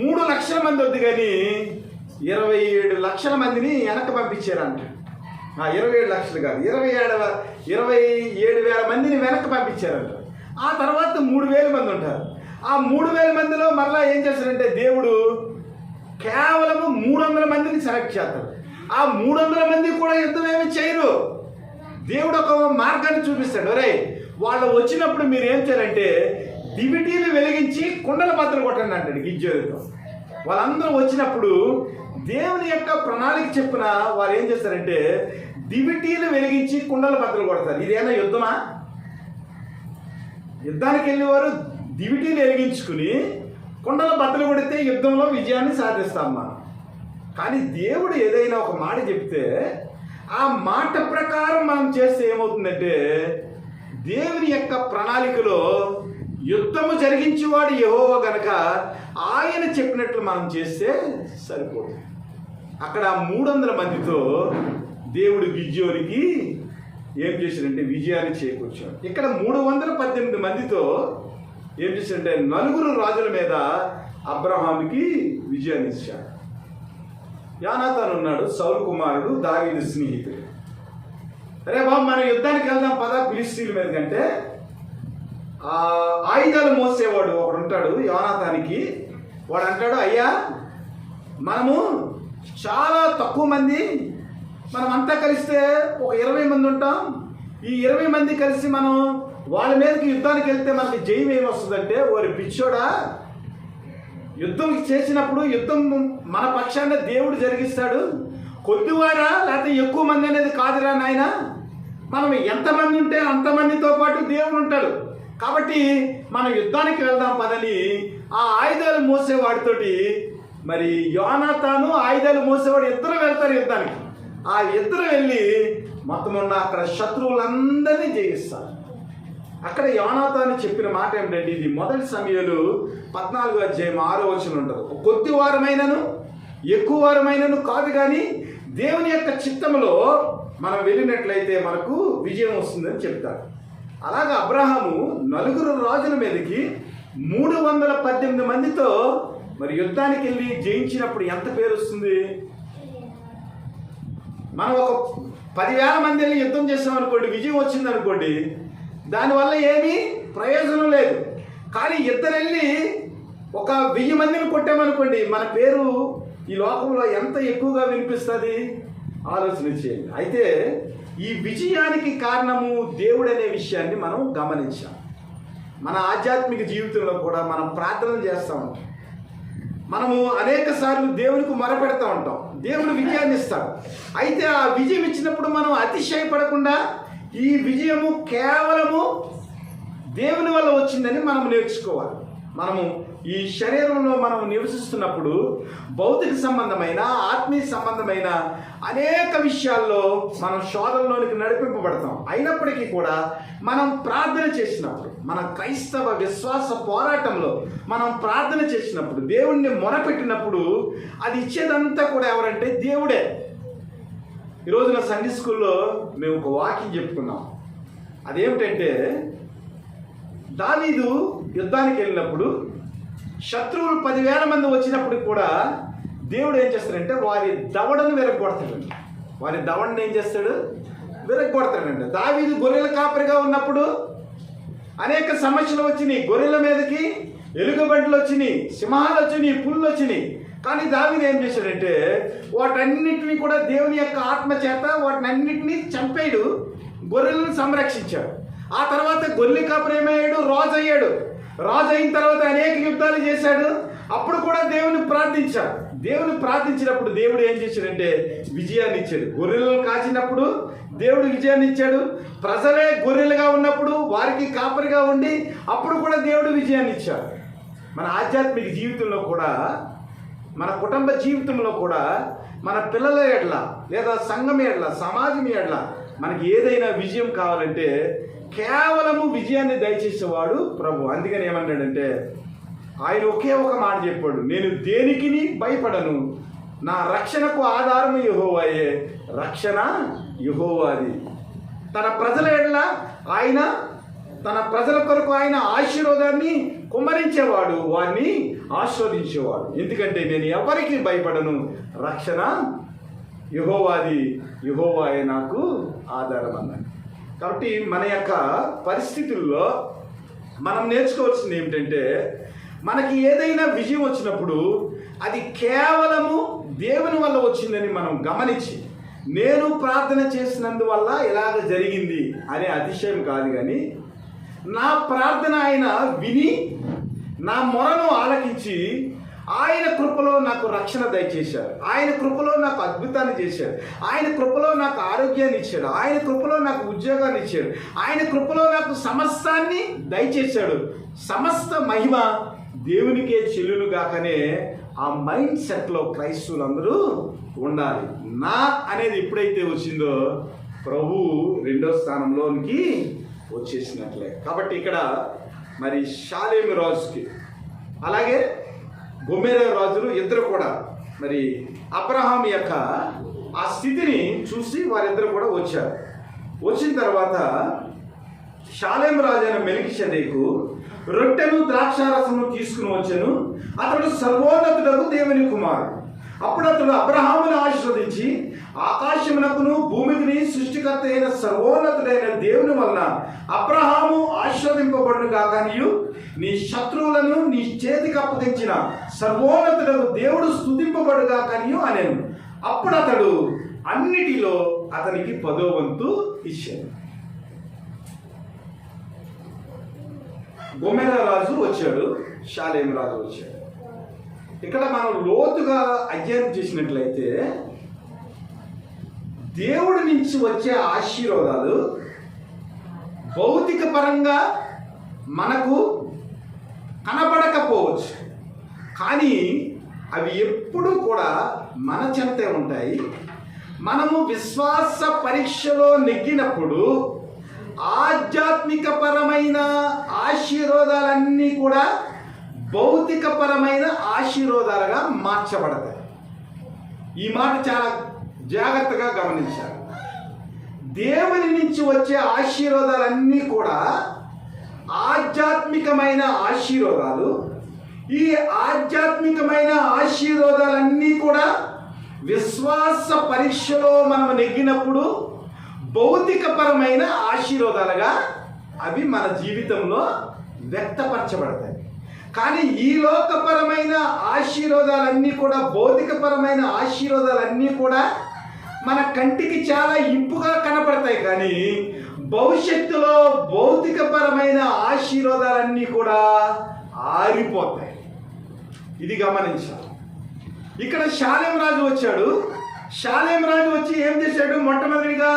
3 లక్షల మంది వద్దు కానీ 27 లక్షల మందిని వెనక్కి పంపించారంట. 27 లక్షలు కాదు, 27,000 మందిని వెనక్కి పంపించారంట. ఆ తర్వాత 3,000 మంది ఉంటారు. ఆ 3,000 మందిలో మరలా ఏం చేస్తారంటే దేవుడు కేవలము 300 మందిని సెలెక్ట్ చేస్తాడు. ఆ 300 మంది కూడా యుద్ధం ఏమి చేయరు. దేవుడు ఒక మార్గాన్ని చూపిస్తాడు. ఒరే, వాళ్ళు వచ్చినప్పుడు మీరు ఏం చేయాలంటే దివిటీలు వెలిగించి కుండల బద్దలు కొట్టండి అంటాడు గిజ్జోతో. వాళ్ళందరూ వచ్చినప్పుడు దేవుని యొక్క ప్రణాళిక చెప్పున వారు ఏం చేస్తారంటే దివిటీలు వెలిగించి కుండల బద్దలు కొడతారు. ఇదేనా యుద్ధమా? యుద్ధానికి వెళ్ళేవారు దివిటీలు వెలిగించుకుని కుండల బద్దలు కొడితే యుద్ధంలో విజయాన్ని సాధిస్తాం మనం. కానీ దేవుడు ఏదైనా ఒక మాట చెప్తే ఆ మాట ప్రకారం మనం చేస్తే ఏమవుతుందంటే దేవుని యొక్క ప్రణాళికలో యుద్ధము జరిగించేవాడు యెహోవా గనక ఆయన చెప్పినట్లు మనం చేస్తే సరిపోతుంది. అక్కడ 300 మందితో దేవుడు గిజ్యోనికి ఏం చేశాడంటే విజయాన్ని చేకూర్చాడు. ఇక్కడ 318 మందితో ఏం చేశాడంటే 4 రాజుల మీద అబ్రహాముకి విజయాన్ని ఇచ్చాడు. యోనాతాను ఉన్నాడు, సౌలు కుమారుడు, దావీదు స్నేహితుడు. అరే బాబు, మనం యుద్ధానికి వెళ్దాం పదా ఫిలిష్తీయుల మీద కంటే. ఆయుధాలు మోసేవాడు ఒకడు ఉంటాడు యోనాతానికి. వాడు అంటాడు, అయ్యా మనము చాలా తక్కువ మంది, మనం అంతా కలిస్తే ఒక 20 మంది ఉంటాం. ఈ 20 మంది కలిసి మనం వాళ్ళ మీదకి యుద్ధానికి వెళ్తే మనకి జయం ఏమొస్తుందంటే, ఓరి పిచ్చోడా, యుద్ధం చేసినప్పుడు యుద్ధం మన పక్షాన దేవుడు జరిగిస్తాడు, కొద్దివారా లేకపోతే ఎక్కువ మంది అనేది కాదురా నాయన, మనం ఎంతమంది ఉంటే అంతమందితో పాటు దేవుడు ఉంటాడు, కాబట్టి మనం యుద్ధానికి వెళ్దాం పదని ఆ ఆయుధాలు మోసేవాడితోటి మరి యోనాతాను ఆయుధాలు మోసేవాడు ఇద్దరు వెళ్తారు యుద్ధానికి. ఆ ఇద్దరు వెళ్ళి మొత్తం ఉన్న అక్కడ శత్రువులందరినీ జయిస్తారు. అక్కడ యోనాతాను చెప్పిన మాట ఏమిటంటే, ఇది మొదటి సమయాలు 14:6 ఉంటుంది. కొద్ది వారమైనను ఎక్కువ వారమైనను కాదు, కానీ దేవుని యొక్క చిత్తంలో మనం వెళ్ళినట్లయితే మనకు విజయం వస్తుందని చెప్తారు. అలాగే అబ్రహాము 4 రాజుల మీదకి 318 మందితో మరి యుద్ధానికి వెళ్ళి జయించినప్పుడు ఎంత పేరు వస్తుంది? మనం ఒక 10,000 మంది వెళ్ళి యుద్ధం చేస్తామనుకోండి, విజయం వచ్చింది అనుకోండి, దానివల్ల ఏమీ ప్రయోజనం లేదు. కానీ ఇద్దరు వెళ్ళి ఒక 1000 మందిని కొట్టామనుకోండి, మన పేరు ఈ లోకంలో ఎంత ఎక్కువగా వినిపిస్తుంది ఆలోచన చేయండి. అయితే ఈ విజయానికి కారణము దేవుడు అనే విషయాన్ని మనం గమనించాం. మన ఆధ్యాత్మిక జీవితంలో కూడా మనం ప్రార్థన చేస్తూ ఉంటాం, మనము అనేక సార్లు దేవునికి మొరపెడతా ఉంటాం, దేవుడు విజయాన్ని ఇస్తాడు. అయితే ఆ విజయం ఇచ్చినప్పుడు మనం అతిశయపడకుండా ఈ విజయము కేవలము దేవుని వల్ల వచ్చిందని మనం నేర్చుకోవాలి. మనము ఈ శరీరంలో మనం నివసిస్తున్నప్పుడు భౌతిక సంబంధమైన ఆత్మీయ సంబంధమైన అనేక విషయాల్లో మనం శోధనలోనికి నడిపింపబడతాం. అయినప్పటికీ కూడా మనం ప్రార్థన చేసినప్పుడు, మన క్రైస్తవ విశ్వాస పోరాటంలో మనం ప్రార్థన చేసినప్పుడు, దేవుణ్ణి మొరపెట్టినప్పుడు అది ఇచ్చేదంతా కూడా ఎవరంటే దేవుడే. ఈరోజున సండే స్కూల్లో మేము ఒక వాక్యం చెప్పుకున్నాం. అదేమిటంటే, దావీదు యుద్ధానికి వెళ్ళినప్పుడు శత్రువులు 10,000 మంది వచ్చినప్పుడు కూడా దేవుడు ఏం చేస్తాడంటే వారి దవడను విరగొడతాడండి. వారి దవడను ఏం చేస్తాడు? విరగొడతాడండి. దావీదు గొర్రెల కాపరిగా ఉన్నప్పుడు అనేక సమస్యలు వచ్చినాయి. గొర్రెల మీదకి ఎలుగుబంట్లు వచ్చినాయి, సింహాలు వచ్చినాయి, పుళ్ళు వచ్చినాయి. కానీ దావీదు ఏం చేశాడంటే వాటన్నిటిని కూడా దేవుని యొక్క ఆత్మ చేత వాటినన్నిటినీ చంపాడు, గొర్రెలను సంరక్షించాడు. ఆ తర్వాత గొర్రెల కాపరి ఏమయ్యాడు? రాజు అయ్యాడు. రాజు అయిన తర్వాత అనేక యుద్ధాలు చేశాడు. అప్పుడు కూడా దేవుని ప్రార్థించాడు. దేవుని ప్రార్థించినప్పుడు దేవుడు ఏం చేశాడంటే విజయాన్ని ఇచ్చాడు. గొర్రెలను కాచినప్పుడు దేవుడు విజయాన్ని ఇచ్చాడు. ప్రజలే గొర్రెలుగా ఉన్నప్పుడు వారికి కాపరిగా ఉండి అప్పుడు కూడా దేవుడు విజయాన్ని ఇచ్చాడు. మన ఆధ్యాత్మిక జీవితంలో కూడా, మన కుటుంబ జీవితంలో కూడా, మన పిల్లల ఎడ్ల లేదా సంఘం ఎడ్ల, సమాజం ఎడ్ల మనకి ఏదైనా విజయం కావాలంటే కేవలము విజయాన్ని దయచేసేవాడు ప్రభు. అందుకని ఏమన్నాడంటే ఆయన ఒకే ఒక మాట చెప్పాడు, నేను దేనికిని భయపడను, నా రక్షణకు ఆధారము యెహోవాయే, రక్షణ యెహోవాది. తన ప్రజల ఎడల ఆయన, తన ప్రజల కొరకు ఆయన ఆశీర్వాదాన్ని కుమ్మరించేవాడు, వారిని ఆశీర్వదించేవాడు. ఎందుకంటే నేను ఎవరికి భయపడను, రక్షణ యెహోవాది, యెహోవాయే నాకు ఆధారం అన్నాడు. కాబట్టి మన యొక్క పరిస్థితుల్లో మనం నేర్చుకోవాల్సింది ఏమిటంటే, మనకి ఏదైనా విజయం వచ్చినప్పుడు అది కేవలము దేవుని వల్ల వచ్చిందని మనం గమనించి, నేను ప్రార్థన చేసినందువల్ల ఇలాగ జరిగింది అనే అతిశయం కాదు, కానీ నా ప్రార్థన ఆయన విని నా మొరను ఆలకించి ఆయన కృపలో నాకు రక్షణ దయచేశాడు, ఆయన కృపలో నాకు అద్భుతాన్ని చేశాడు, ఆయన కృపలో నాకు ఆరోగ్యాన్ని ఇచ్చాడు, ఆయన కృపలో నాకు ఉద్యోగాన్ని ఇచ్చాడు, ఆయన కృపలో నాకు సమస్తాన్ని దయచేశాడు, సమస్త మహిమ దేవునికే చెల్లును గాకనే ఆ మైండ్ సెట్లో క్రైస్తవులందరూ ఉండాలి. నా అనేది ఎప్పుడైతే వచ్చిందో ప్రభు 2వ స్థానంలోనికి వచ్చేసినట్లే. కాబట్టి ఇక్కడ మరి షాలేము రాజుకి అలాగే గొమెర రాజులు ఇద్దరు కూడా మరి అబ్రహాం యొక్క ఆ స్థితిని చూసి వారిద్దరు కూడా వచ్చారు. వచ్చిన తర్వాత షాలేము రాజు అయిన మెల్కీషెదెకు రొట్టెను ద్రాక్షారసము తీసుకుని వచ్చాను. అతడు సర్వోన్నతుడకు దేవుని కుమారుడు. అప్పుడు అతడు అబ్రహామును ఆశీర్వదించి, ఆకాశమునకును భూమికిని సృష్టికర్త అయిన సర్వోన్నతుడైన దేవుని వలన అబ్రహాము ఆశీర్వదింపబడును గాకనియు, నీ శత్రువులను నీ చేతికి అప్పగించిన సర్వోన్నతుడకు దేవుడు స్తుతింపబడు గాకనియు అనేను. అప్పుడు అతడు అన్నిటిలో అతనికి 10వ వంతు ఇచ్చాడు. గోమెరా రాజు వచ్చాడు, షాలేం రాజు వచ్చాడు. ఇక్కడ మనం లోతుగా అధ్యయనం చేసినట్లయితే దేవుడి నుంచి వచ్చే ఆశీర్వాదాలు భౌతిక పరంగా మనకు కనబడకపోవచ్చు, కానీ అవి ఎప్పుడూ కూడా మన చెంతే ఉంటాయి. మనము విశ్వాస పరీక్షలో నెగ్గినప్పుడు ఆధ్యాత్మిక పరమైన ఆశీర్వాదాలన్నీ కూడా భౌతిక పరమైన ఆశీర్వాదాలుగా మార్చబడతాయి. ఈ మాట చాలా జాగ్రత్తగా గమనించాలి. దేవుని నుంచి వచ్చే ఆశీర్వాదాలన్నీ కూడా ఆధ్యాత్మికమైన ఆశీర్వాదాలు. ఈ ఆధ్యాత్మికమైన ఆశీర్వాదాలన్నీ కూడా విశ్వాస పరీక్షలో మనం నెగ్గినప్పుడు భౌతికపరమైన ఆశీర్వాదాలుగా అవి మన జీవితంలో వ్యక్తపరచబడతాయి. కానీ ఈ లోకపరమైన ఆశీర్వాదాలన్నీ కూడా, భౌతికపరమైన ఆశీర్వాదాలన్నీ కూడా మన కంటికి చాలా ఇంపుగా కనపడతాయి, కానీ భవిష్యత్తులో భౌతికపరమైన ఆశీర్వాదాలన్నీ కూడా ఆరిపోతాయి. ఇది గమనించాలి. ఇక్కడ షాలేం రాజు వచ్చాడు. షాలేం రాజు వచ్చి ఏం చేశాడు? మొట్టమొదటిగా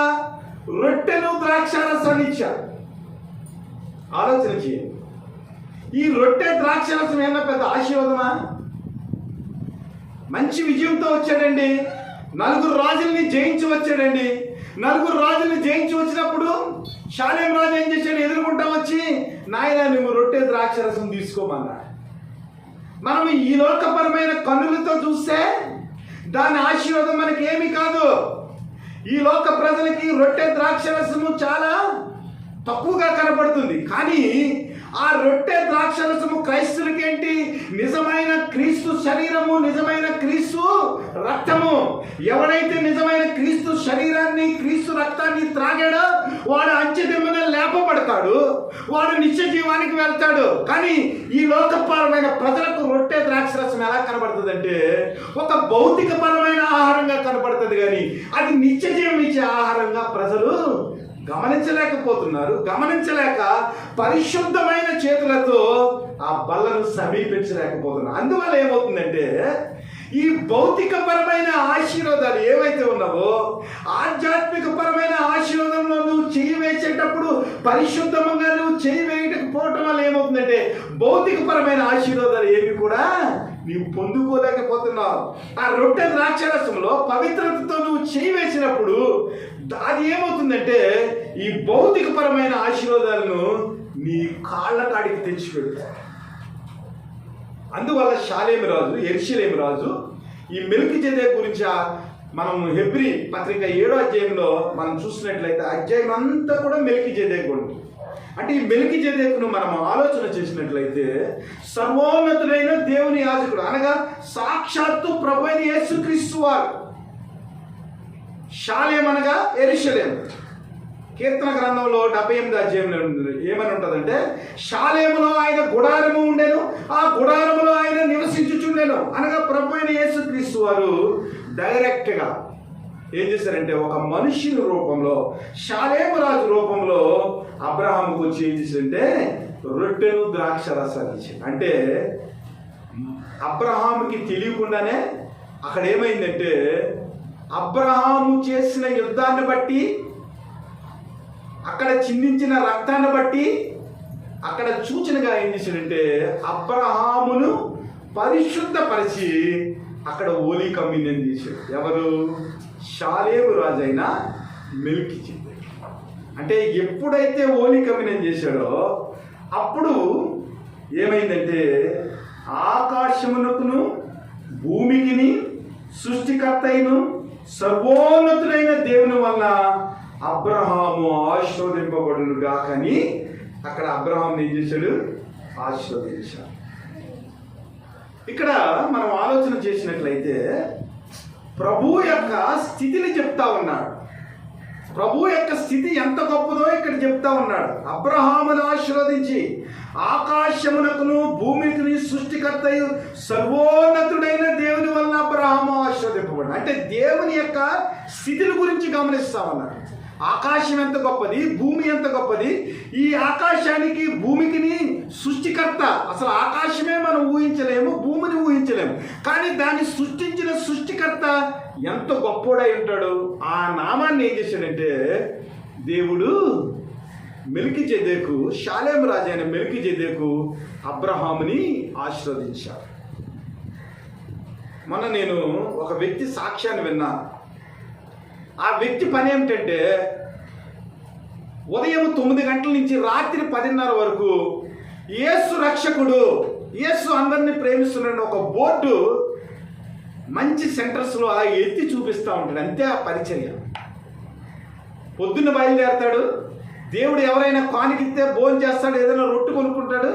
రొట్టెను ద్రాక్షారసాన్ని ఇచ్చాడు. ఆలోచన చేయండి. ఈ రొట్టె ద్రాక్షారసం ఏమన్నా పెద్ద ఆశీర్వాదమా? మంచి విజయంతో వచ్చాడండి. 4 రాజుల్ని జయించి వచ్చాడండి. 4 రాజుల్ని జయించి వచ్చినప్పుడు షాలేం రాజు ఏం చేశాడు? ఎదుర్కొంటా వచ్చి, నాయన నువ్వు రొట్టె ద్రాక్షారసం తీసుకోమన్నాడు. మనం ఈ లోకపరమైన కన్నులతో చూస్తే దాని ఆశీర్వాదం మనకి ఏమీ కాదు. ఈ లోక ప్రజలకి రొట్టె ద్రాక్షరసము చాలా తక్కువగా కనబడుతుంది, కానీ ఆ రొట్టె ద్రాక్షరసము క్రైస్తులకి ఏంటి? నిజమైన క్రీస్తు శరీరము, నిజమైన క్రీస్తు రక్తము. ఎవడైతే నిజమైన క్రీస్తు శరీరాన్ని, క్రీస్తు రక్తాన్ని త్రాగాడో వాడు అంచెదిమ్మన లేపబడతాడు, వాడు నిత్య జీవానికి వెళ్తాడు. కానీ ఈ లోకపరమైన ప్రజలకు రొట్టె ద్రాక్షరసం ఎలా కనబడుతుంది అంటే ఒక భౌతికపరమైన ఆహారంగా కనబడుతుంది, కానీ అది నిత్య జీవం ఇచ్చే ఆహారంగా ప్రజలు గమనించలేకపోతున్నారు. గమనించలేక పరిశుద్ధమైన చేతులతో ఆ బల్లను సమీపించలేకపోతున్నారు. అందువల్ల ఏమవుతుందంటే ఈ భౌతికపరమైన ఆశీర్వాదాలు ఏవైతే ఉన్నావో, ఆధ్యాత్మిక పరమైన ఆశీర్వాదంలో నువ్వు చెయ్యి వేసేటప్పుడు పరిశుద్ధంగా నువ్వు చెయ్యి వేయకపోవటం వల్ల ఏమవుతుందంటే భౌతికపరమైన ఆశీర్వాదాలు ఏవి కూడా నీవు పొందుకోలేకపోతున్నావు. ఆ రొట్టె ద్రాక్షరసంలో పవిత్రతతో నువ్వు చెయ్యి వేసినప్పుడు అది ఏమవుతుందంటే ఈ భౌతికపరమైన ఆశీర్వాదాలను నీ కాళ్ళ కాడికి తెచ్చిపెడతాయి. అందువల్ల షాలేం రాజు, యెరూషలేము రాజు ఈ మెల్కీజెదెకు గురించి మనం హెబ్రీ పత్రిక 7వ అధ్యాయంలో మనం చూసినట్లయితే అధ్యాయం అంతా కూడా మెల్కీజెదెకు ఉంది. అంటే ఈ మెల్కీజెదెకును మనం ఆలోచన చేసినట్లయితే సర్వోన్నతుడైన దేవుని యాజకుడు, అనగా సాక్షాత్తు ప్రభువైన యేసుక్రీస్తు వారు. షాలేం అనగా యెరూషలేము. కీర్తన గ్రంథంలో 78వ అధ్యాయంలో ఏమని ఉంటుందంటే, షాలేములో ఆయన గుడారము ఉండెను, ఆ గుడారములో ఆయన నివసించుచుండెను. అనగా ప్రభువైన యేసుక్రీస్తు వారు డైరెక్ట్గా ఏం చేశారంటే ఒక మనుషుని రూపంలో, షాలేము రాజు రూపంలో అబ్రహాముకు వచ్చి ఏం చేశారంటే రొట్టెను ద్రాక్షరసాన్ని ఇచ్చారు. అంటే అబ్రహాముకి తెలియకుండానే అక్కడ ఏమైందంటే అబ్రహాము చేసిన యుద్ధాన్ని బట్టి, అక్కడ చిందించిన రక్తాన్ని బట్టి అక్కడ సూచనగా ఏం చేశాడంటే అబ్రహామును పరిశుద్ధపరిచి అక్కడ ఓలీ కమ్యూనియన్ చేశాడు. ఎవరు? షాలేము రాజైన మెల్కీజెదెకు. అంటే ఎప్పుడైతే ఓలీ కమ్యూనియన్ చేశాడో అప్పుడు ఏమైందంటే ఆకాశమునకును భూమికిని సృష్టికర్తైను సర్వోన్నతుడైన దేవుని వల్ల అబ్రహాము ఆశీర్వదింపబడును గాకని అక్కడ అబ్రహాం ఏం చేశాడు? ఆశీర్వదించాడు. ఇక్కడ మనం ఆలోచన చేసినట్లయితే ప్రభు యొక్క స్థితిని చెప్తా ఉన్నాడు. ప్రభు యొక్క స్థితి ఎంత గొప్పదో ఇక్కడ చెప్తా ఉన్నాడు. అబ్రహామును ఆశీర్వదించి ఆకాశమునకును భూమికి సృష్టికర్తయు సర్వోన్నతుడైన దేవుని వలన అబ్రహాము ఆశీర్వదింపబడి. అంటే దేవుని యొక్క స్థితిని గురించి గమనిస్తా ఉన్నాడు. ఆకాశం ఎంత గొప్పది, భూమి ఎంత గొప్పది. ఈ ఆకాశానికి భూమికిని సృష్టికర్త. అసలు ఆకాశమే మనం ఊహించలేము, భూమిని ఊహించలేము. కానీ దాన్ని సృష్టించిన సృష్టికర్త ఎంత గొప్పోడై ఉంటాడు. ఆ నామాన్ని ఏం చేశాడంటే దేవుడు మెల్కీజెదెకు, షాలేం రాజు అయిన మెల్కీజెదెకు అబ్రహాముని ఆశీర్వదించాడు. మొన్న నేను ఒక వ్యక్తి సాక్ష్యాన్ని విన్నా. ఆ వ్యక్తి పని ఏమిటంటే ఉదయం 9 గంటల నుంచి రాత్రి 10:30 వరకు యేసు రక్షకుడు, యేసు అందరినీ ప్రేమిస్తున్న ఒక బోర్డు మంచి సెంటర్స్లో అలా ఎత్తి చూపిస్తూ ఉంటాడు. అంతే ఆ పరిచర్య. పొద్దున్న బయలుదేరతాడు, దేవుడు ఎవరైనా కానికిస్తే భోజనం చేస్తాడు, ఏదైనా రొట్టు కొనుక్కుంటాడు,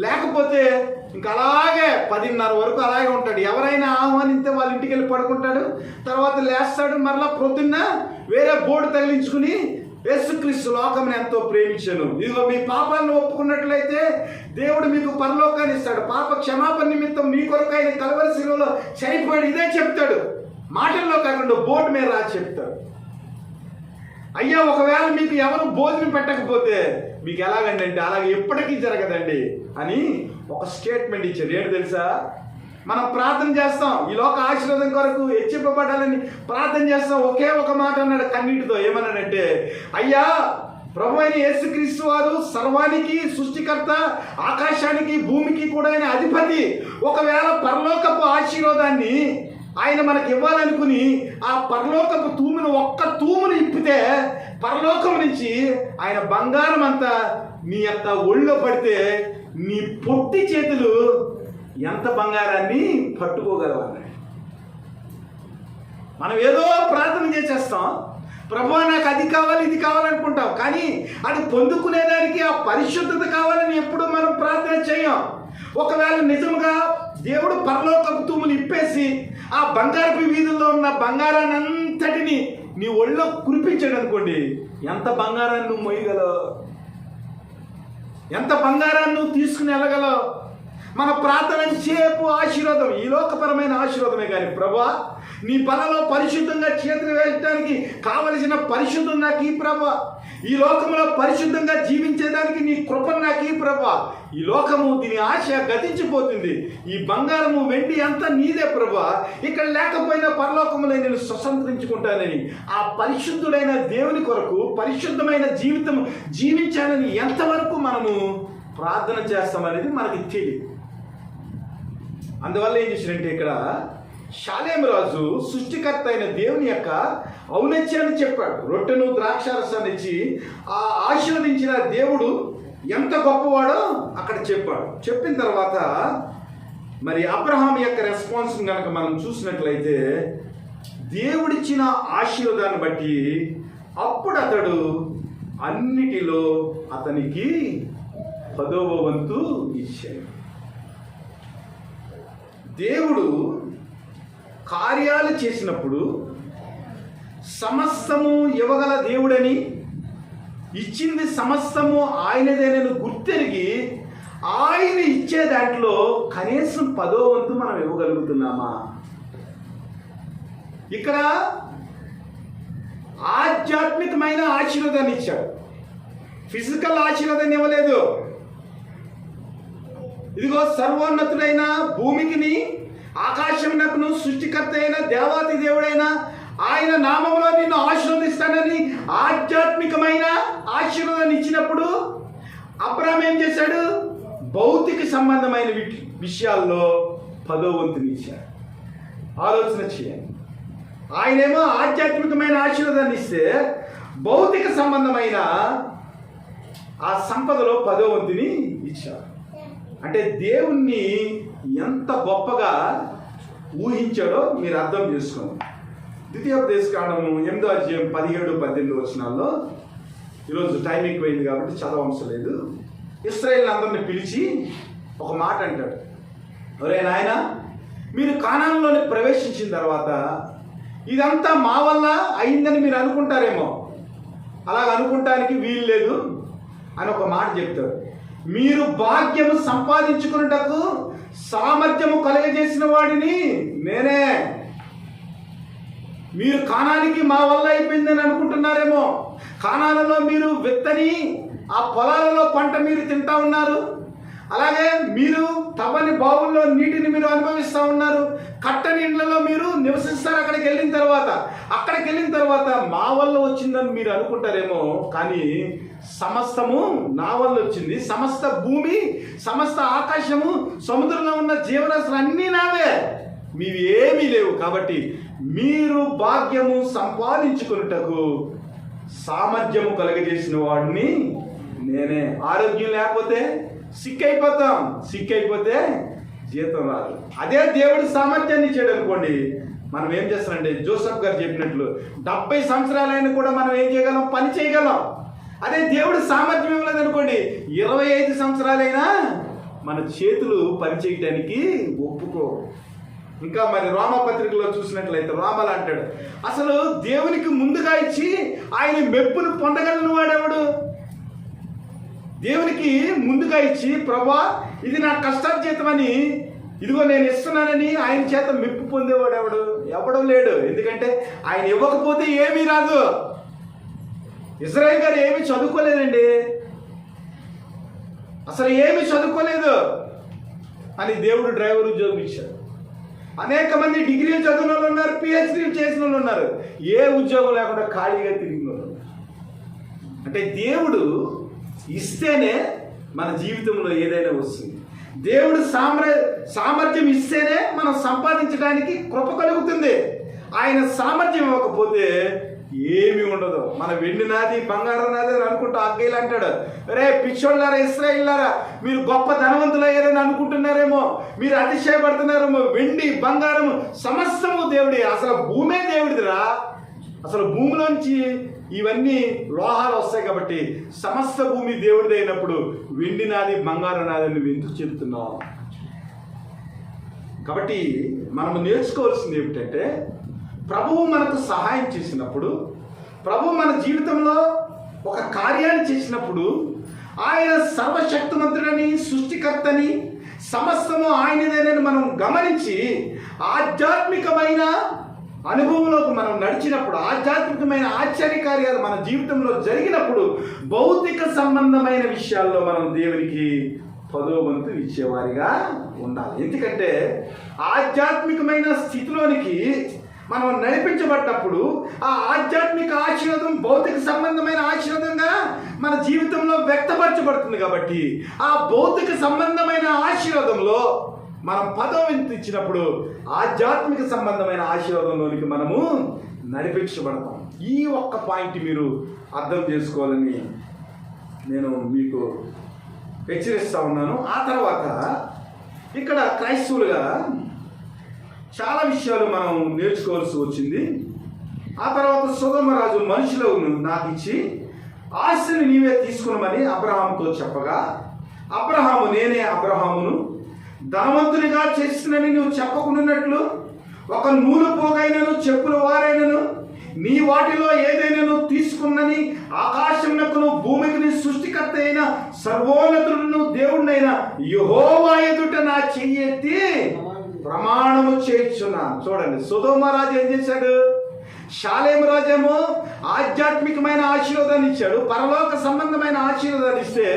లేకపోతే ఇంకా అలాగే 10:30 వరకు అలాగే ఉంటాడు. ఎవరైనా ఆహ్వానిస్తే వాళ్ళ ఇంటికి వెళ్ళి పడుకుంటాడు. తర్వాత లేస్తాడు, మరలా పొద్దున్న వేరే బోర్డు తగిలించుకుని యేసుక్రీస్తు లోకమును ఎంతో ప్రేమించాను, ఇదిగో మీ పాపాలను ఒప్పుకున్నట్లయితే దేవుడు మీకు పరలోకాన్ని ఇస్తాడు, పాప క్షమాపణ నిమిత్తం మీ కొరకు ఆయన కల్వరి శిలువలో చనిపోయాడు, ఇదే చెప్తాడు. మాటల్లో కాకుండా బోర్డు మీద రాసి చెప్తాడు. అయ్యా ఒకవేళ మీకు ఎవరు భోజనం పెట్టకపోతే మీకు ఎలాగండి అంటే అలాగే ఎప్పటికీ జరగదండి అని ఒక స్టేట్మెంట్ ఇచ్చారు. ఏంటి తెలుసా? మనం ప్రార్థన చేస్తాం, ఈ లోక ఆశీర్వాదం కొరకు హెచ్చింపబడాలని ప్రార్థన చేస్తాం. ఒకే ఒక మాట అన్నాడు కన్నీటితో. ఏమన్నాడంటే, అయ్యా ప్రభు అయిన యేసుక్రీస్తు వారు సర్వానికి సృష్టికర్త, ఆకాశానికి భూమికి కూడా ఆయన అధిపతి. ఒకవేళ పరలోకపు ఆశీర్వాదాన్ని ఆయన మనకి ఇవ్వాలనుకుని ఆ పరలోకపు తూమును ఒక్క తూమును ఇప్పితే పరలోకం నుంచి ఆయన బంగారం అంతా నీ యొక్క ఒళ్ళో పడితే నీ పొట్టి చేతులు ఎంత బంగారాన్ని పట్టుకోగలవన్నాడు. మనం ఏదో ప్రార్థన చేసేస్తాం, ప్రభువా నాకు అది కావాలి ఇది కావాలనుకుంటాం, కానీ అది పొందుకునేదానికి ఆ పరిశుద్ధత కావాలని ఎప్పుడు మనం ప్రార్థన చేయం. ఒకవేళ నిజంగా దేవుడు పరలోకపు తూములు ఇప్పేసి ఆ బంగారపు వీధుల్లో ఉన్న బంగారాన్ని అంతటిని నీ ఒళ్ళో కురిపించాడు అనుకోండి, ఎంత బంగారాన్ని నువ్వు మోయగలవు, ఎంత బంగారాన్ని నువ్వు తీసుకుని వెళ్ళగలవు. మన ప్రార్థన సేపు ఆశీర్వాదం, ఈ లోకపరమైన ఆశీర్వాదమే. కానీ ప్రభువా నీ బలలో పరిశుద్ధంగా చేతులు వేయడానికి కావలసిన పరిశుద్ధం నాకు ఈ ప్రభువా, ఈ లోకంలో పరిశుద్ధంగా జీవించేదానికి నీ కృపను నాకు ఈ ప్రభువా. ఈ లోకము దీని ఆశ గతించిపోతుంది, ఈ బంగారము వెండి అంతా నీదే ప్రభువా, ఇక్కడ లేకపోయినా పరలోకములో నేను స్వతంత్రించుకుంటానని ఆ పరిశుద్ధుడైన దేవుని కొరకు పరిశుద్ధమైన జీవితం జీవించాలని ఎంతవరకు మనము ప్రార్థన చేస్తామనేది మనకి తెలియదు. అందువల్ల ఏం చేసినంటే ఇక్కడ షాలేం రాజు సృష్టికర్త అయిన దేవుని యొక్క ఔన్నత్యాన్ని చెప్పాడు. రొట్టెను ద్రాక్షారసాన్ని ఇచ్చి ఆ ఆశీర్వదించిన దేవుడు ఎంత గొప్పవాడో అక్కడ చెప్పాడు. చెప్పిన తర్వాత మరి అబ్రహాం యొక్క రెస్పాన్స్ కనుక మనం చూసినట్లయితే దేవుడిచ్చిన ఆశీర్వాదాన్ని బట్టి అప్పుడు అతడు అన్నిటిలో అతనికి 10వ వంతు ఇచ్చాడు. దేవుడు కార్యాలు చేసినప్పుడు సమస్తము ఇవ్వగల దేవుడని, ఇచ్చింది సమస్తము ఆయనదేనని గుర్తెరిగి ఆయన ఇచ్చే దాంట్లో కనీసం 10వ వంతు మనం ఇవ్వగలుగుతున్నామా? ఇక్కడ ఆధ్యాత్మికమైన ఆశీర్వాదాన్ని ఇచ్చాడు, ఫిజికల్ ఆశీర్వాదాన్ని ఇవ్వలేదు. ఇదిగో సర్వోన్నతుడైన భూమికిని ఆకాశమునకును సృష్టికర్త అయిన దేవాతి దేవుడైన ఆయన నామంలో నిన్ను ఆశీర్వదిస్తానని ఆధ్యాత్మికమైన ఆశీర్వాదాన్ని ఇచ్చినప్పుడు అబ్రహాం ఏం చేశాడు? భౌతిక సంబంధమైన విషయాల్లో 10వ వంతుని ఇచ్చాడు. ఆలోచన చేయండి. ఆయనేమో ఆధ్యాత్మికమైన ఆశీర్వాదాన్ని ఇస్తే భౌతిక సంబంధమైన ఆ సంపదలో 10వ వంతుని ఇచ్చాడు. అంటే దేవుణ్ణి ఎంత గొప్పగా ఊహించాడో మీరు అర్థం చేసుకోండి. ద్వితీయోపదేశకాండము 8వ అధ్యాయం 17-18 వచనాల్లో, ఈరోజు టైం ఎక్కువైంది కాబట్టి చదవవసరం లేదు, ఇశ్రాయేలు అందరిని పిలిచి ఒక మాట అంటాడు. ఒరే నాయన, మీరు కానానులోని ప్రవేశించిన తర్వాత ఇదంతా మా వల్ల అయిందని మీరు అనుకుంటారేమో, అలాగ అనుకుంటానికి వీలు లేదు అని ఒక మాట చెప్తాడు. మీరు భాగ్యము సంపాదించుకున్నటకు సామర్థ్యము కలుగజేసిన వాడిని నేనే. మీరు కానానికి మా వల్ల అయిపోయిందని అనుకుంటున్నారేమో. కానాలలో మీరు విత్తని ఆ పొలాలలో పంట మీరు తింటా ఉన్నారు. అలాగే మీరు తవ్వని బావుల్లో నీటిని మీరు అనుభవిస్తూ ఉన్నారు. కట్టని ఇండ్లలో మీరు నివసిస్తారు. అక్కడికి వెళ్ళిన తర్వాత మా వల్ల వచ్చిందని మీరు అనుకుంటారేమో, కానీ సమస్తము నా వల్ల వచ్చింది. సమస్త భూమి, సమస్త ఆకాశము, సముద్రంలో ఉన్న జీవరాశులు అన్నీ నావే, మీవి ఏమీ లేవు. కాబట్టి మీరు భాగ్యము సంపాదించుకున్నటకు సామర్థ్యము కలగజేసిన వాడిని నేనే. ఆరోగ్యం లేకపోతే సిక్ అయిపోతే జీతం రాదు. అదే దేవుడి సామర్థ్యాన్ని ఇచ్చాడు అనుకోండి, మనం ఏం చేస్తామంటే జోసెఫ్ గారు చెప్పినట్లు 70 సంవత్సరాలైనా కూడా మనం ఏం చేయగలం? పని చేయగలం. అదే దేవుడి సామర్థ్యం ఇవ్వలేదు అనుకోండి, 25 సంవత్సరాలైనా మన చేతులు పని చేయటానికి ఒప్పుకో. ఇంకా మరి రోమపత్రికలో చూసినట్లయితే రోమలు అంటాడు, అసలు దేవునికి ముందుగా ఇచ్చి ఆయన మెప్పును పొందగలను వాడెవడు? దేవునికి ముందుగా ఇచ్చి ప్రభా ఇది నా కష్టార్జితం అని, ఇదిగో నేను ఇస్తున్నానని ఆయన చేత మెప్పు పొందేవాడు ఎవడు లేడు. ఎందుకంటే ఆయన ఇవ్వకపోతే ఏమీ రాదు. ఇజ్రాయిల్ గారు ఏమీ చదువుకోలేదండి, అసలు ఏమీ చదువుకోలేదు అని దేవుడు డ్రైవర్ ఉద్యోగం ఇచ్చాడు. అనేక మంది డిగ్రీలు చదివిన వాళ్ళు ఉన్నారు, పిహెచ్డీలు చేసిన వాళ్ళు ఉన్నారు, ఏ ఉద్యోగం లేకుండా ఖాళీగా తిరిగిన వాళ్ళు. అంటే దేవుడు ఇస్తేనే మన జీవితంలో ఏదైనా వస్తుంది. దేవుడు సామర్థ్యం ఇస్తేనే మనం సంపాదించడానికి కృప కలుగుతుంది. ఆయన సామర్థ్యం ఇవ్వకపోతే ఏమి ఉండదు. మన వెండి నాది, బంగారం నాది అని అనుకుంటూ అగ్గేలు అంటాడు, రే పిచ్చోళ్ళారా, ఇశ్రాయేలులారా, మీరు గొప్ప ధనవంతులయ్యారని అనుకుంటున్నారేమో, మీరు అతిశయపడుతున్నారేమో. వెండి, బంగారం సమస్తము దేవుడి. అసలు భూమే దేవుడిదిరా. అసలు భూమిలోంచి ఇవన్నీ లోహాలు వస్తాయి కాబట్టి సమస్త భూమి దేవుడిది అయినప్పుడు వెండి నాది, బంగారం నాది నువ్వు ఎందుకు చెప్తున్నావు? కాబట్టి మనము నేర్చుకోవాల్సింది ఏమిటంటే, ప్రభువు మనకు సహాయం చేసినప్పుడు, ప్రభువు మన జీవితంలో ఒక కార్యాన్ని చేసినప్పుడు, ఆయన సర్వశక్తిమంతుడని, సృష్టికర్తని, సమస్తము ఆయనదేనని మనం గమనించి ఆధ్యాత్మికమైన అనుభవంలోకి మనం నడిచినప్పుడు, ఆధ్యాత్మికమైన ఆశ్చర్యకార్యాలు మన జీవితంలో జరిగినప్పుడు, భౌతిక సంబంధమైన విషయాల్లో మనం దేవునికి 10వ వంతు ఇచ్చేవారిగా ఉండాలి. ఎందుకంటే ఆధ్యాత్మికమైన స్థితిలోనికి మనం నడిపించబడ్డప్పుడు ఆ ఆధ్యాత్మిక ఆశీర్వాదం భౌతిక సంబంధమైన ఆశీర్వాదంగా మన జీవితంలో వ్యక్తపరచబడుతుంది. కాబట్టి ఆ భౌతిక సంబంధమైన ఆశీర్వాదంలో మనం 10వ వంతు ఇచ్చినప్పుడు ఆధ్యాత్మిక సంబంధమైన ఆశీర్వాదంలోనికి మనము నడిపించబడతాం. ఈ ఒక్క పాయింట్ మీరు అర్థం చేసుకోవాలని నేను మీకు హెచ్చరిస్తూ ఉన్నాను. ఆ తర్వాత ఇక్కడ క్రైస్తవులుగా చాలా విషయాలు మనం నేర్చుకోవాల్సి వచ్చింది. ఆ తర్వాత సొదొమ రాజు మనుషులను నాకు ఇచ్చి ఆస్తిని నీవే తీసుకున్నామని అబ్రహాముతో చెప్పగా, అబ్రహాము నేనే అబ్రహామును ధనవంతునిగా చేసినని నువ్వు చెప్పకున్నట్లు ఒక నూలు పోగైనను చెప్పుల వారైనను నీ వాటిలో ఏదైనా తీసుకున్నని ఆకాశమునకును భూమికి సృష్టికర్త అయిన సర్వోన్నతుడును దేవుడినైన యెహోవా ఎదుట నా చెయ్యి ఎత్తి ప్రమాణము చేయించున్నాను. చూడండి, సొదొమ రాజు ఏం చేశాడు? షాలేము రాజేమో ఆధ్యాత్మికమైన ఆశీర్వాదాన్ని ఇచ్చాడు, పరలోక సంబంధమైన ఆశీర్వాదాన్ని ఇస్తే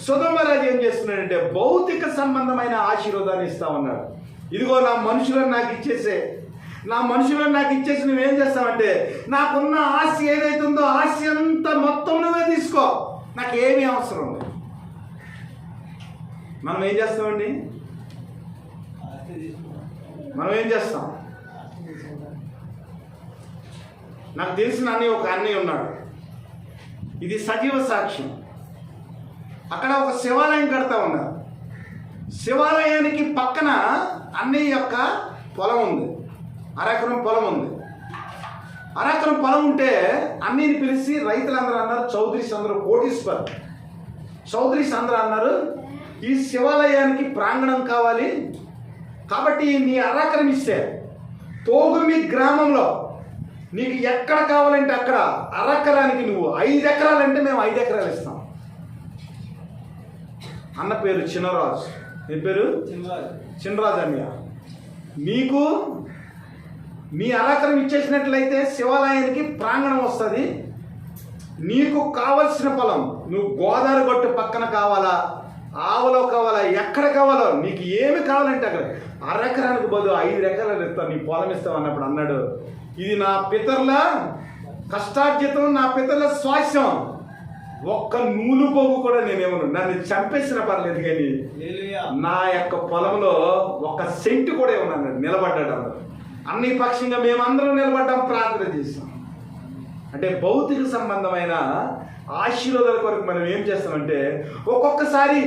సొదొమ రాజు ఏం చేస్తున్నాడంటే భౌతిక సంబంధమైన ఆశీర్వాదాన్ని ఇస్తా ఉన్నాడు. ఇదిగో నా మనుషులను నాకు ఇచ్చేసి నువ్వేం చేస్తావంటే నాకున్న ఆస్తి ఏదైతే ఉందో ఆస్తి అంతా మొత్తం నువ్వే తీసుకో, నాకేమీ అవసరం లేదు. మనం ఏం చేస్తామండి? మనం ఏం చేస్తాం? నాకు తెలిసిన ఒక అన్నయ్య ఉన్నాడు, ఇది సజీవ సాక్ష్యం. అక్కడ ఒక శివాలయం కడతా ఉన్నారు. శివాలయానికి పక్కన అన్నయ్య యొక్క పొలం ఉంది, అరెకరం పొలం ఉంది. అరెకరం పొలం ఉంటే అన్నయ్యని పిలిచి రైతులందరూ అన్నారు, చౌదరీస్ అందరూ కోటీశ్వర్ చౌదరీస్ అందరూ అన్నారు, ఈ శివాలయానికి ప్రాంగణం కావాలి కాబట్టి నీ అరెకరం ఇస్తే తోగుమి గ్రామంలో నీకు ఎక్కడ కావాలంటే అక్కడ అరెకరానికి నువ్వు 5 ఎకరాలంటే మేము 5 ఎకరాలు ఇస్తాం. అన్న పేరు చిన్నరాజు. ఏ పేరు? చిన్నరాజు అన్నయ్య. నీకు నీ అరాకరం ఇచ్చేసినట్లయితే శివాలయానికి ప్రాంగణం వస్తుంది. నీకు కావలసిన పొలం నువ్వు గోదావరి గట్టు పక్కన కావాలా, ఆవలో కావాలా, ఎక్కడ కావాలో నీకు ఏమి కావాలంటే అక్కడ అరెకరానికి బదులు 5 ఎకరాలు ఇస్తావు, నీ పొలం ఇస్తావు అన్నప్పుడు అన్నాడు, ఇది నా పితరుల కష్టార్జితం, నా పితరుల స్వాస్యం. ఒక్క నూలు పోగు కూడా నేనేమను, నన్ను చంపేసిన పర్లేదు కానీ నా యొక్క పొలంలో 1 సెంటు కూడా ఏమన్నా నిలబడ్డాడు. అన్ని పక్షంగా మేమందరం నిలబడ్డాం, ప్రార్థన చేసాం. అంటే భౌతిక సంబంధమైన ఆశీర్వాదాల కొరకు మనం ఏం చేస్తామంటే ఒక్కొక్కసారి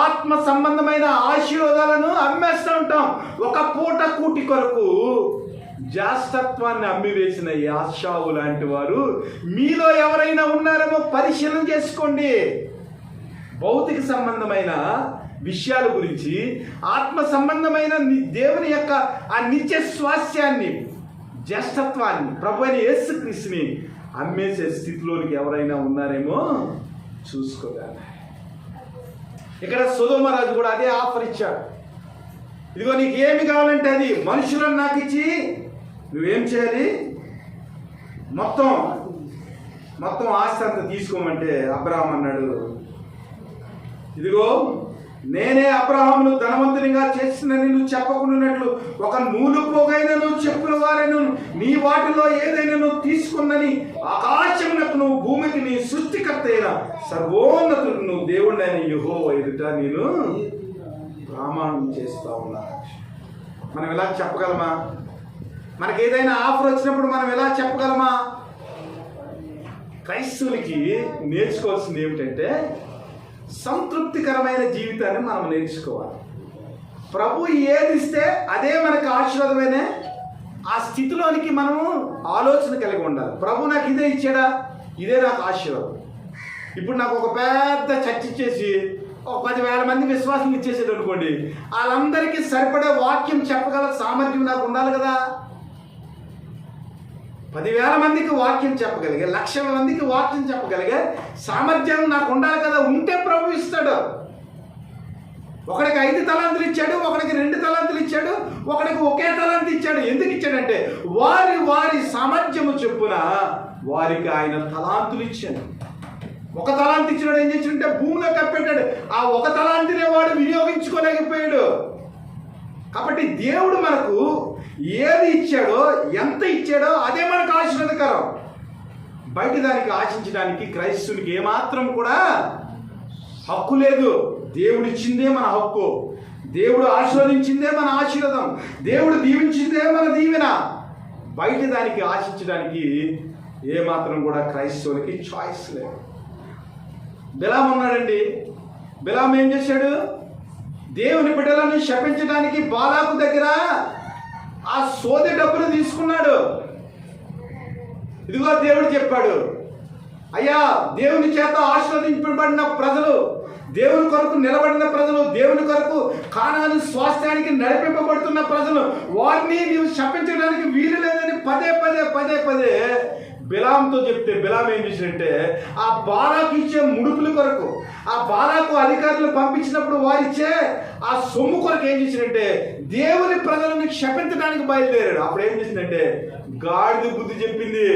ఆత్మ సంబంధమైన ఆశీర్వాదాలను అమ్మేస్తూ ఉంటాం. ఒక పూట కూటి కొరకు జాస్తత్వాన్ని అమ్మివేసిన యాషావు లాంటి వారు మీలో ఎవరైనా ఉన్నారేమో పరిశీలన చేసుకోండి. భౌతిక సంబంధమైన విషయాల గురించి ఆత్మ సంబంధమైన దేవుని యొక్క ఆ నిత్య స్వాస్యాన్ని, జ్యేష్ఠత్వాన్ని, ప్రభు అయిన యేసుక్రీస్తుని అమ్మేసే స్థితిలోనికి ఎవరైనా ఉన్నారేమో చూసుకోవాలి. ఇక్కడ సొదొమ రాజు కూడా అదే ఆఫర్ ఇచ్చాడు. ఇదిగో నీకు ఏమి కావాలంటే అది మనుషులను నాకు ఇచ్చి నువ్వేం చేయాలి, మొత్తం ఆస్తి అంతా తీసుకోమంటే అబ్రహాం అన్నాడు, ఇదిగో నేనే అబ్రహామును ధనవంతునిగా చేసినని నువ్వు చెప్పకుండానట్లు 1 నూలు పోగైనా నువ్వు చెప్పుల వారైనా నీ వాటిలో ఏదైనా నువ్వు తీసుకున్నని ఆకాశమునకు నువ్వు భూమికి నీ సృష్టికర్త అయిన సర్వోన్నతుడు నువ్వు దేవుడైన యెహోవా ఎదుట నేను ప్రమాణం చేస్తా ఉన్నా. మనం ఎలా చెప్పగలమా? మనకి ఏదైనా ఆఫర్ వచ్చినప్పుడు మనం ఎలా చెప్పగలమా? క్రైస్తవులకి నేర్చుకోవాల్సింది ఏమిటంటే సంతృప్తికరమైన జీవితాన్ని మనం నేర్చుకోవాలి. ప్రభు ఏది ఇస్తే అదే మనకు ఆశీర్వాదమైన ఆ స్థితిలోనికి మనము ఆలోచన కలిగి ఉండాలి. ప్రభు నాకు ఇదే ఇచ్చాడా, ఇదే నాకు ఆశీర్వాదం. ఇప్పుడు నాకు ఒక పెద్ద చర్చ ఇచ్చేసి 10,000 మంది విశ్వాసం ఇచ్చేసాడు అనుకోండి, వాళ్ళందరికీ సరిపడే వాక్యం చెప్పగల సామర్థ్యం నాకు ఉండాలి కదా. 10,000 మందికి వాక్యం చెప్పగలిగే, 1,00,000 మందికి వాక్యం చెప్పగలిగే సామర్థ్యం నాకు ఉండాలి కదా. ఉంటే ప్రభు ఇస్తాడు. ఒకడికి 5 తలాంతులు ఇచ్చాడు, ఒకడికి 2 తలాంతులు ఇచ్చాడు, ఒకడికి ఒకే తలాంతు ఇచ్చాడు. ఎందుకు ఇచ్చాడంటే వారి సామర్థ్యము చొప్పున వారికి ఆయన తలాంతులు ఇచ్చాడు. 1 తలాంతు ఇచ్చినాడు, ఏం చేసిందంటే భూమిలో కప్పెట్టాడు. ఆ 1 తలాంతునే వాడు వినియోగించుకోలేకపోయాడు. కాబట్టి దేవుడు మనకు ఏది ఇచ్చాడో, ఎంత ఇచ్చాడో అదే మనకు ఆశీర్వాదకరం. బయట దానికి ఆశించడానికి క్రైస్తవునికి ఏమాత్రం కూడా హక్కు లేదు. దేవుడు ఇచ్చిందే మన హక్కు, దేవుడు ఆశీర్వదించిందే మన ఆశీర్వాదం, దేవుడు దీవించిందే మన దీవెన. బయట దానికి ఆశించడానికి ఏమాత్రం కూడా క్రైస్తవునికి చాయిస్ లేదు. బిలాం ఉన్నాడండి. బిలాం ఏం చేశాడు? దేవుని బిడ్డలను శపించడానికి బాలాకు దగ్గర ఆ సోదె డబ్బులు తీసుకున్నాడు. ఇదిగో దేవుడు చెప్పాడు, అయ్యా దేవుని చేత ఆశీర్వదింపబడిన ప్రజలు, దేవుని కొరకు నిలబడిన ప్రజలు, దేవుని కొరకు కానాను స్వాస్థ్యానికి నడిపింపబడుతున్న ప్రజలు, వారిని నీవు శపించడానికి వీలు లేదని పదే బిలాంతో చెప్తే బిలాం ఏం చేసినట్టే ఆ బాలాకు ఇచ్చే ముడుపుల కొరకు, ఆ బాలాకు అధికారులు పంపించినప్పుడు వారిచ్చే ఆ సొమ్ము కొరకు ఏం చేసినట్టే దేవుని ప్రజలను శపించడానికి బయలుదేరాడు. అప్పుడు ఏం చేసిందంటే గాడిద బుద్ధి చెప్పింది.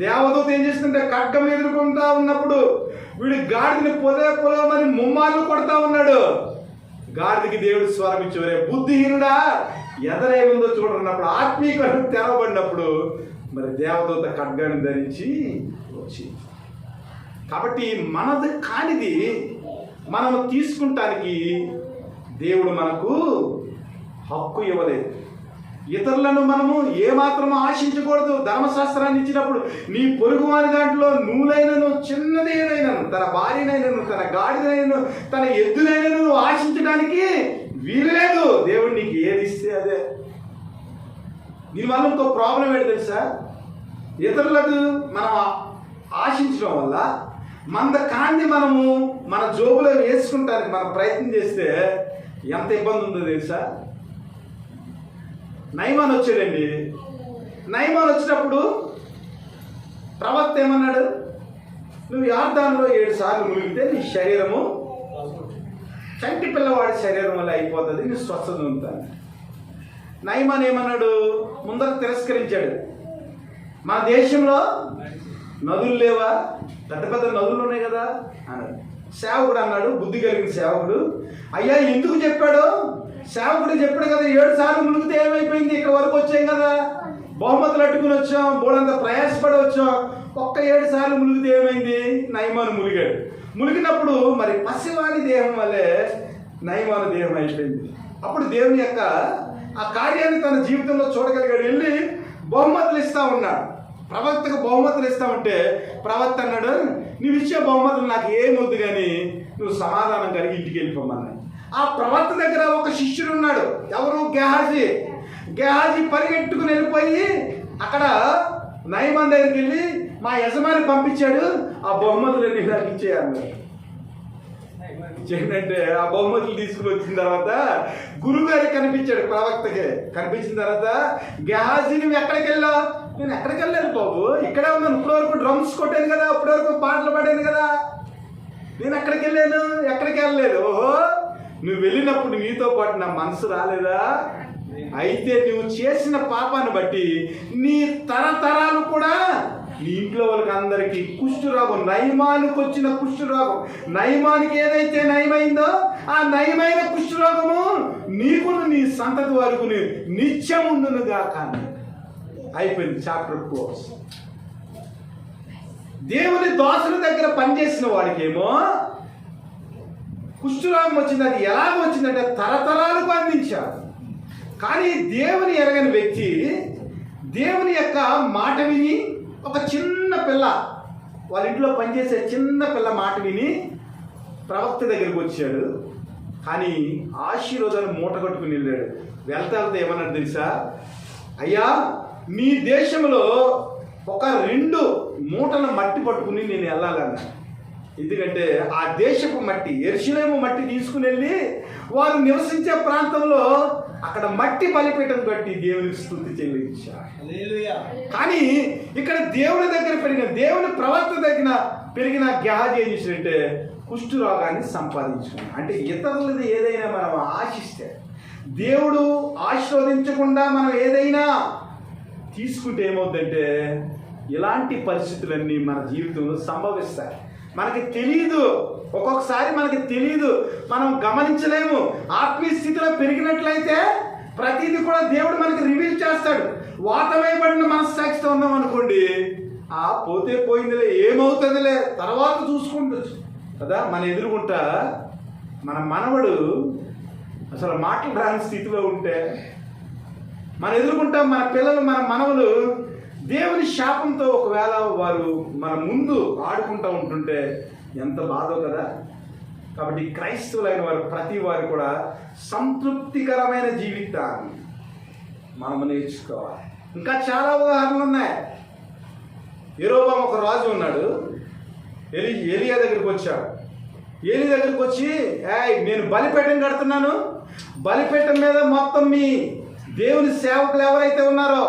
దేవదూత ఏం చేసిందంటే ఖడ్గం ఎదుర్కొంటా ఉన్నప్పుడు వీడు గాడిదని పొలమని ముమ్మార్లు కొడతా ఉన్నాడు. గాడిదకి దేవుడు స్వరం ఇచ్చేవారే, బుద్ధిహీనుడా ఎదరేముందో చూడన్నప్పుడు ఆత్మీయ కళ్ళు తెరవబడినప్పుడు మరి దేవదూత ఖడ్గాన్ని ధరించి వచ్చి. కాబట్టి మనది కానిది మనము తీసుకుంటానికి దేవుడు మనకు హక్కు ఇవ్వలేదు. ఇతరులను మనము ఏమాత్రము ఆశించకూడదు. ధర్మశాస్త్రాన్ని ఇచ్చినప్పుడు నీ పొరుగు వారి దాంట్లో నువ్వులైనను చిన్నది ఏదైనాను, తన భార్యనైనను, తన గాడిదైనను, తన ఎద్దునైనను నువ్వు ఆశించడానికి వీల్లేదు. దేవుడు నీకు ఏది ఇస్తే అదే. దీనివల్ల ఇంకో ప్రాబ్లం ఏంటి తెలుసా? ఇతరులకు మనం ఆశించడం వల్ల మంద కాంతి మనము మన జోబులో వేసుకుంటానికి మనం ప్రయత్నం చేస్తే ఎంత ఇబ్బంది ఉందో తెలుసా? నయమాన్ వచ్చాడండి. నయమాన్ వచ్చినప్పుడు ప్రవక్త ఏమన్నాడు? నువ్వు యార్దానులో 7 సార్లు మునిగితే నీ శరీరము చంటి పిల్లవాడి శరీరం వల్ల అయిపోతుంది, నీ స్వస్థత ఉంటాను. నయమాన్ ఏమన్నాడు? ముందర తిరస్కరించాడు. మన దేశంలో నదులు లేవా? పెద్ద పెద్ద నదులు ఉన్నాయి కదా అన్నాడు. సేవకుడు అన్నాడు, బుద్ధి కలిగిన సేవకుడు, అయ్యా ఎందుకు చెప్పాడు? సేవకుడు చెప్పాడు కదా, 7 సార్లు మునిగితే ఏమైపోయింది? ఇక్కడ వరకు వచ్చాం కదా, బహుమతులు అట్టుకుని వచ్చాం, బోడంత ప్రయాసపడి వచ్చాం, ఒక్క 7 సార్లు మునిగితే ఏమైంది? నయమాను మునిగాడు. మునిగినప్పుడు మరి పసివాని దేహం వల్లే నయమాను దేహం అయిపోయింది. అప్పుడు దేవుని యొక్క ఆ కార్యాన్ని తన జీవితంలో చూడగలిగాడు. వెళ్ళి బహుమతులు ఇస్తా ఉన్నాడు. ప్రవక్తకు బహుమతులు ఇస్తా ఉంటే ప్రవక్త అన్నాడు, నువ్వు ఇచ్చే బహుమతులు నాకు ఏమొద్దు కానీ నువ్వు సమాధానం కలిగి ఇంటికి వెళ్ళిపోమన్నాడు. ఆ ప్రవక్త దగ్గర ఒక శిష్యుడు ఉన్నాడు. ఎవరు? గెహాజీ. గెహాజీ పరిగెట్టుకుని వెళ్ళిపోయి అక్కడ నయమాన్ దగ్గరికి వెళ్ళి, మా యజమాని పంపించాడు, ఆ బహుమతులన్నీ నాకు ఇచ్చేయన్నాడు. ఏంటంటే ఆ బహుమతులు తీసుకుని వచ్చిన తర్వాత గురువుగారికి కనిపించాడు. ప్రవక్తకి కనిపించిన తర్వాత, గెహాజీ నువ్వు ఎక్కడికి వెళ్ళావు? నేను ఎక్కడికి వెళ్ళలేదు బాబు, ఇక్కడే ఉన్నాను. ఇప్పటి వరకు డ్రమ్స్ కొట్టాను కదా, ఇప్పటి వరకు పాటలు పాడాను కదా, నేను ఎక్కడికి వెళ్ళాను? ఎక్కడికి వెళ్ళలేదు. ఓహో, నువ్వు వెళ్ళినప్పుడు నీతో పాటు నా మనసు రాలేదా? అయితే నువ్వు చేసిన పాపాన్ని బట్టి నీ తరతరాలు కూడా నీ ఇంట్లో వాళ్ళకి అందరికీ కుష్ఠరోగం, నయమానికి వచ్చిన కుష్ఠరోగం, నయమానికి ఏదైతే నయమైందో ఆ నయమైన కుష్ఠరోగము నీకును నీ సంతతి వరకు నిత్యం ఉండునుగా. కానీ అయిపోయింది చాప్టర్ 4. దేవుని దాసుల దగ్గర పనిచేసిన వాడికేమో కుష్ఠరోగం వచ్చింది. అది ఎలాగ వచ్చిందంటే తరతరాలకు అందించారు. కానీ దేవుని ఎరగని వ్యక్తి దేవుని యొక్క మాట విని, ఒక చిన్న పిల్ల, వాళ్ళ ఇంట్లో పనిచేసే చిన్న పిల్ల మాట విని ప్రవక్త దగ్గరికి వచ్చాడు. కానీ ఆశీర్వాదాన్ని మూట కట్టుకుని వెళ్ళాడు. వెళ్తా ఏమన్నాడు తెలుసా? అయ్యా, నీ దేశంలో ఒక 2 మూటల మట్టి పట్టుకుని నేను వెళ్ళాలన్నా. ఎందుకంటే ఆ దేశపు మట్టి, యెరూషలేము మట్టి తీసుకుని వెళ్ళి వారు నివసించే ప్రాంతంలో అక్కడ మట్టి బలిపీఠం కట్టి దేవునికి స్తుతి చెల్లించారు. కానీ ఇక్కడ దేవుని దగ్గర పెరిగిన, దేవుని ప్రవక్త దగ్గర పెరిగిన గెహాజీ ఏం చేసినట్టే కుష్ఠరోగాన్ని సంపాదించుకున్నాడు. అంటే ఇతరులది ఏదైనా మనం ఆశిస్తే, దేవుడు ఆశీర్వదించకుండా మనం ఏదైనా తీసుకుంటే ఏమవుతుందంటే ఇలాంటి పరిస్థితులన్నీ మన జీవితంలో సంభవిస్తాయి. మనకి తెలియదు, ఒక్కొక్కసారి మనకి తెలియదు, మనం గమనించలేము. ఆత్మీయ స్థితిలో పెరిగినట్లయితే ప్రతిదీ కూడా దేవుడు మనకి రివీల్ చేస్తాడు. వాతమైబడిన మనస్సాక్షితో ఉన్నాం అనుకోండి, పోతే పోయిందిలే, ఏమవుతుందిలే, తర్వాత చూసుకుంటచ్చు కదా. మన ఎదురుగుంటా మన మనవడు అసలు మాటలు రాని స్థితిలో ఉంటే, మన ఎదురుగుంటా మన పిల్లలు, మన మనవలు దేవుని శాపంతో ఒకవేళ వారు మన ముందు ఆడుకుంటూ ఉంటుంటే ఎంత బాధో కదా. కాబట్టి క్రైస్తవులైన వారు ప్రతి వారు కూడా సంతృప్తికరమైన జీవితాన్ని మనము నేర్చుకోవాలి. ఇంకా చాలా ఉదాహరణలు ఉన్నాయి. యెరోబాము ఒక రాజు ఉన్నాడు. ఏలియా దగ్గరికి వచ్చాడు. ఏలి దగ్గరికి వచ్చి, నేను బలిపీఠం కడుతున్నాను, బలిపీఠం మీద మొత్తం మీ దేవుని సేవకులు ఎవరైతే ఉన్నారో,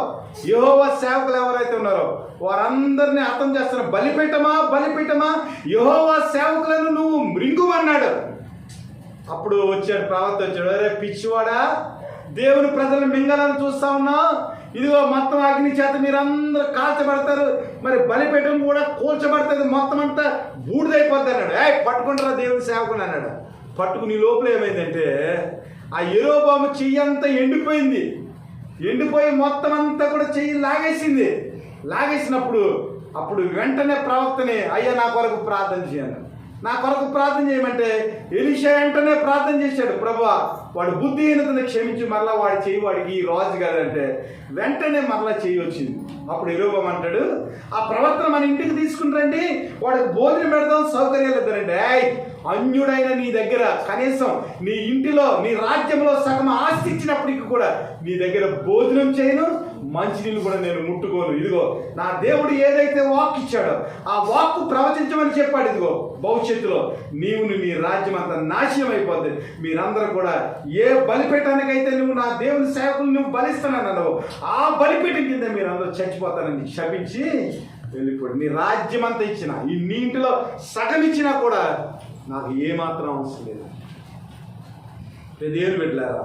యెహోవా సేవకులు ఎవరైతే ఉన్నారో వారందరినీ హతం చేస్తున్నారు. బలిపీఠమా, బలిపీఠమా, యెహోవా సేవకులను నువ్వు మృంగుమన్నాడు. అప్పుడు వచ్చాడు ప్రవక్త, వచ్చాడు, అరే పిచ్చివాడా, దేవుని ప్రజలను మింగాలని చూస్తా ఉన్నావు, ఇదిగో మొత్తం అగ్ని చేత మీరందరూ కాల్చబడతారు, మరి బలిపీఠం కూడా కూల్చబడుతుంది, మొత్తం అంతా బూడిదైపోద్ది అన్నాడు. పట్టుకుంటారా దేవుని సేవకుని అన్నాడు. పట్టుకుని లోపల ఏమైందంటే ఆ యెరోబాము చెయ్యి అంతా ఎండిపోయింది. ఎండిపోయి మొత్తం అంతా కూడా చెయ్యి లాగేసింది. లాగేసినప్పుడు అప్పుడు వెంటనే ప్రవక్తని, అయ్యా నా కొరకు ప్రార్థన చేయను, నా కొరకు ప్రార్థన చేయమంటే ఎలీషా వెంటనే ప్రార్థన చేశాడు, ప్రభువా వాడు బుద్ధిహీనతను క్షమించి మరలా వాడి చెయ్యి వాడికి రాజు కాదంటే వెంటనే మరలా చెయ్యి వచ్చింది. అప్పుడు యెరోబాము అంటాడు, ఆ ప్రవక్తను మన ఇంటికి తీసుకుని రండి, వాడికి భోజనం పెడదాం, సౌకర్యాలు ఇద్దారంటే, అన్యుడైన నీ దగ్గర కనీసం నీ ఇంటిలో నీ రాజ్యంలో సగం ఆస్తి ఇచ్చినప్పటికీ కూడా నీ దగ్గర భోజనం చేయను, మంచినీళ్ళు కూడా నేను ముట్టుకోను. ఇదిగో నా దేవుడు ఏదైతే వాక్ ఇచ్చాడో ఆ వాక్కు ప్రవచించమని చెప్పాడు. ఇదిగో భవిష్యత్తులో నీ రాజ్యం అంతా నాశనం అయిపోద్ది, మీరందరూ కూడా ఏ బలిపీఠానికైతే నువ్వు నా దేవుని సేవకులు నువ్వు బలిస్తానన్నావు ఆ బలిపీఠం కింద మీరందరూ చచ్చిపోతానని శపించి వెళ్ళిపోడు. నీ రాజ్యం అంతా ఇచ్చిన, ఈ నీ ఇంటిలో సగం ఇచ్చినా కూడా నాకు ఏమాత్రం అవసరం లేదు. దేవుని బిడ్డలారా,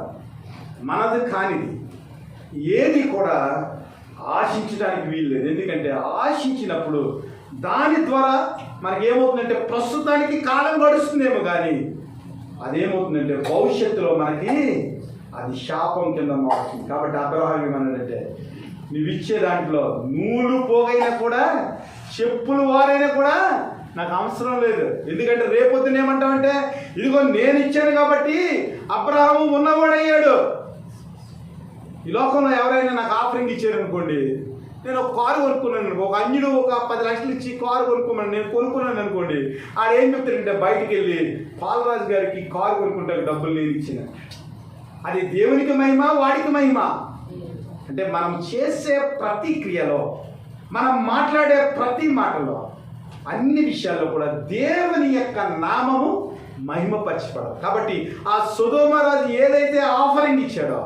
మనది కానిది ఏది కూడా ఆశించడానికి వీలు లేదు. ఎందుకంటే ఆశించినప్పుడు దాని ద్వారా మనకేమవుతుందంటే ప్రస్తుతానికి కాలం గడుస్తుందేమో, కానీ అదేమవుతుందంటే భవిష్యత్తులో మనకి అది శాపం కింద మారుతుంది. కాబట్టి అబ్రహాం ఏమన్నాడంటే, నువ్వు ఇచ్చే దాంట్లో నూలు పోగైనా కూడా, చెప్పులు వారైనా కూడా నాకు అవసరం లేదు. ఎందుకంటే రేపొద్దున ఏమంటామంటే, ఇదిగో నేను ఇచ్చాను కాబట్టి అబ్రహాము ఉన్నవాడయ్యాడు. ఈ లోకంలో ఎవరైనా నాకు ఆఫరింగ్ ఇచ్చారనుకోండి, నేను ఒక కారు కొనుక్కున్నాను, ఒక అన్యుడు ఒక 10 లక్షలు ఇచ్చి కారు కొనుక్కున్నాను, నేను కొనుక్కున్నాను అనుకోండి, ఆడు ఏం చెప్తాడంటే బయటికి వెళ్ళి పాలరాజు గారికి కారు కొనుక్కుంటాను డబ్బులు నేను ఇచ్చిన. అది దేవునికి మహిమ, వాడికి మహిమ. అంటే మనం చేసే ప్రతి క్రియలో, మనం మాట్లాడే ప్రతి మాటలో, అన్ని విషయాల్లో కూడా దేవుని యొక్క నామము మహిమపరచబడదు. కాబట్టి ఆ సొదొమ రాజు ఏదైతే ఆఫరింగ్ ఇచ్చాడో,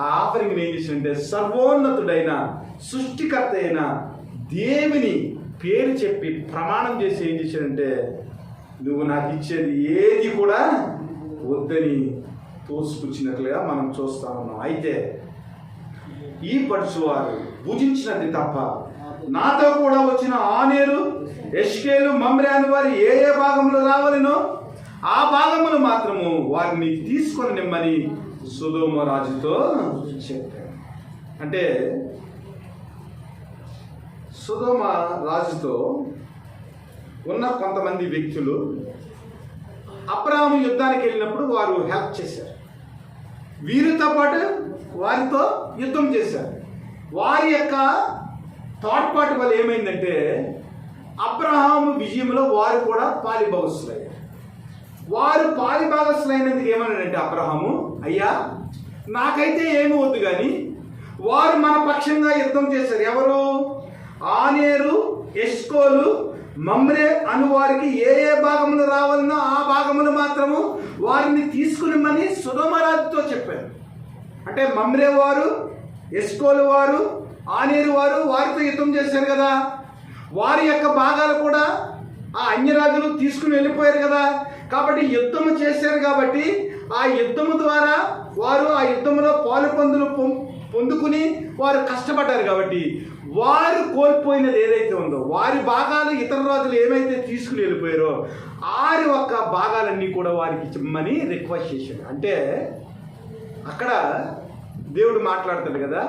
ఆ ఆఫరింగ్ ఏం చేసిందంటే సర్వోన్నతుడైన సృష్టికర్త అయిన దేవుని పేరు చెప్పి ప్రమాణం చేసి ఏం చేశాడంటే, నువ్వు నాకు ఇచ్చేది ఏది కూడా వద్దని తోసుకొచ్చినట్లుగా మనం చూస్తా ఉన్నాం. అయితే ఈ పడుచువారు భుజించినది తప్ప నాతో కూడా వచ్చిన ఆనేరు, ఎష్కేలు, మమ్రే అని వారు ఏ ఏ భాగంలో రావాలనో ఆ భాగములు మాత్రము వారిని తీసుకొని నిమ్మని సొదొమ రాజుతో చెప్పాడు. అంటే సొదొమ రాజుతో ఉన్న కొంతమంది వ్యక్తులు అబ్రహాము యుద్ధానికి వెళ్ళినప్పుడు వారు హెల్ప్ చేశారు. వీరితో పాటు వారితో యుద్ధం చేశారు. వారి యొక్క తోడ్పాటు వల్ల ఏమైందంటే అబ్రహాము విజయంలో వారు కూడా పాలిభాగస్తులయ్యారు. వారు పాలిభాగస్తులైనందుకు ఏమన్నాడంటే అబ్రహాము, అయ్యా నాకైతే ఏమి వద్దు, కానీ వారు మన పక్షంగా యుద్ధం చేశారు. ఎవరు? ఆనేరు, ఎష్కోలు, మమ్రే అను వారికి ఏ ఏ భాగములు రావాలనో ఆ భాగములు మాత్రము వారిని తీసుకునిమ్మని సొదొమ రాజుతో చెప్పారు. అంటే మమ్రే వారు, ఎష్కోలు వారు, ఆనేరు వారు వారితో యుద్ధం చేశారు కదా, వారి యొక్క భాగాలు కూడా ఆ అన్యరాజులు తీసుకుని వెళ్ళిపోయారు కదా. కాబట్టి యుద్ధము చేశారు కాబట్టి ఆ యుద్ధము ద్వారా వారు ఆ యుద్ధంలో పాలుపందులు పొందుకుని వారు కష్టపడ్డారు. కాబట్టి వారు కోల్పోయినది ఏదైతే ఉందో, వారి భాగాలు ఇతర రాజులు ఏమైతే తీసుకుని వెళ్ళిపోయారో వారి యొక్క భాగాలన్నీ కూడా వారికి ఇమ్మని రిక్వెస్ట్ చేశాడు. అంటే అక్కడ దేవుడు మాట్లాడతాడు కదా,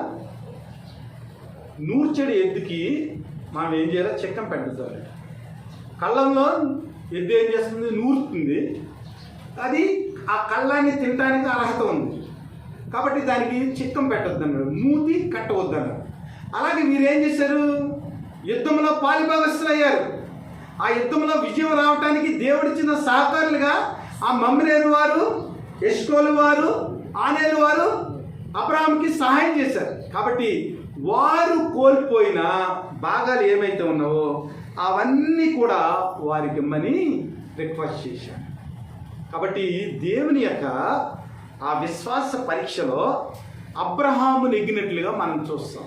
నూర్చెడు ఎద్దుకి మనం ఏం చేయాలో చెక్కం పెట్టుతారు. కళ్ళంలో ఎద్దు ఏం చేస్తుంది? నూరుతుంది. అది ఆ కళ్ళాన్ని తినడానికి అర్హత ఉంది కాబట్టి దానికి చిక్కం పెట్టొద్దు అన్నాడు, మూతి కట్టవద్దు అన్నాడు. అలాగే మీరేం చేశారు? యుద్ధంలో పాలిభాగస్తులు అయ్యారు. ఆ యుద్ధంలో విజయం రావడానికి దేవుడిచ్చిన సహకారులుగా ఆ మమ్రేలు వారు, ఎష్కోలు వారు, ఆనేలు వారు అబ్రహాంకి సహాయం చేశారు. కాబట్టి వారు కోల్పోయిన భాగాలు ఏమైతే ఉన్నావో అవన్నీ కూడా వారికి ఇమ్మని రిక్వెస్ట్ చేశారు. కాబట్టి దేవుని యొక్క ఆ విశ్వాస పరీక్షలో అబ్రహాము నెగ్గినట్లుగా మనం చూస్తాం.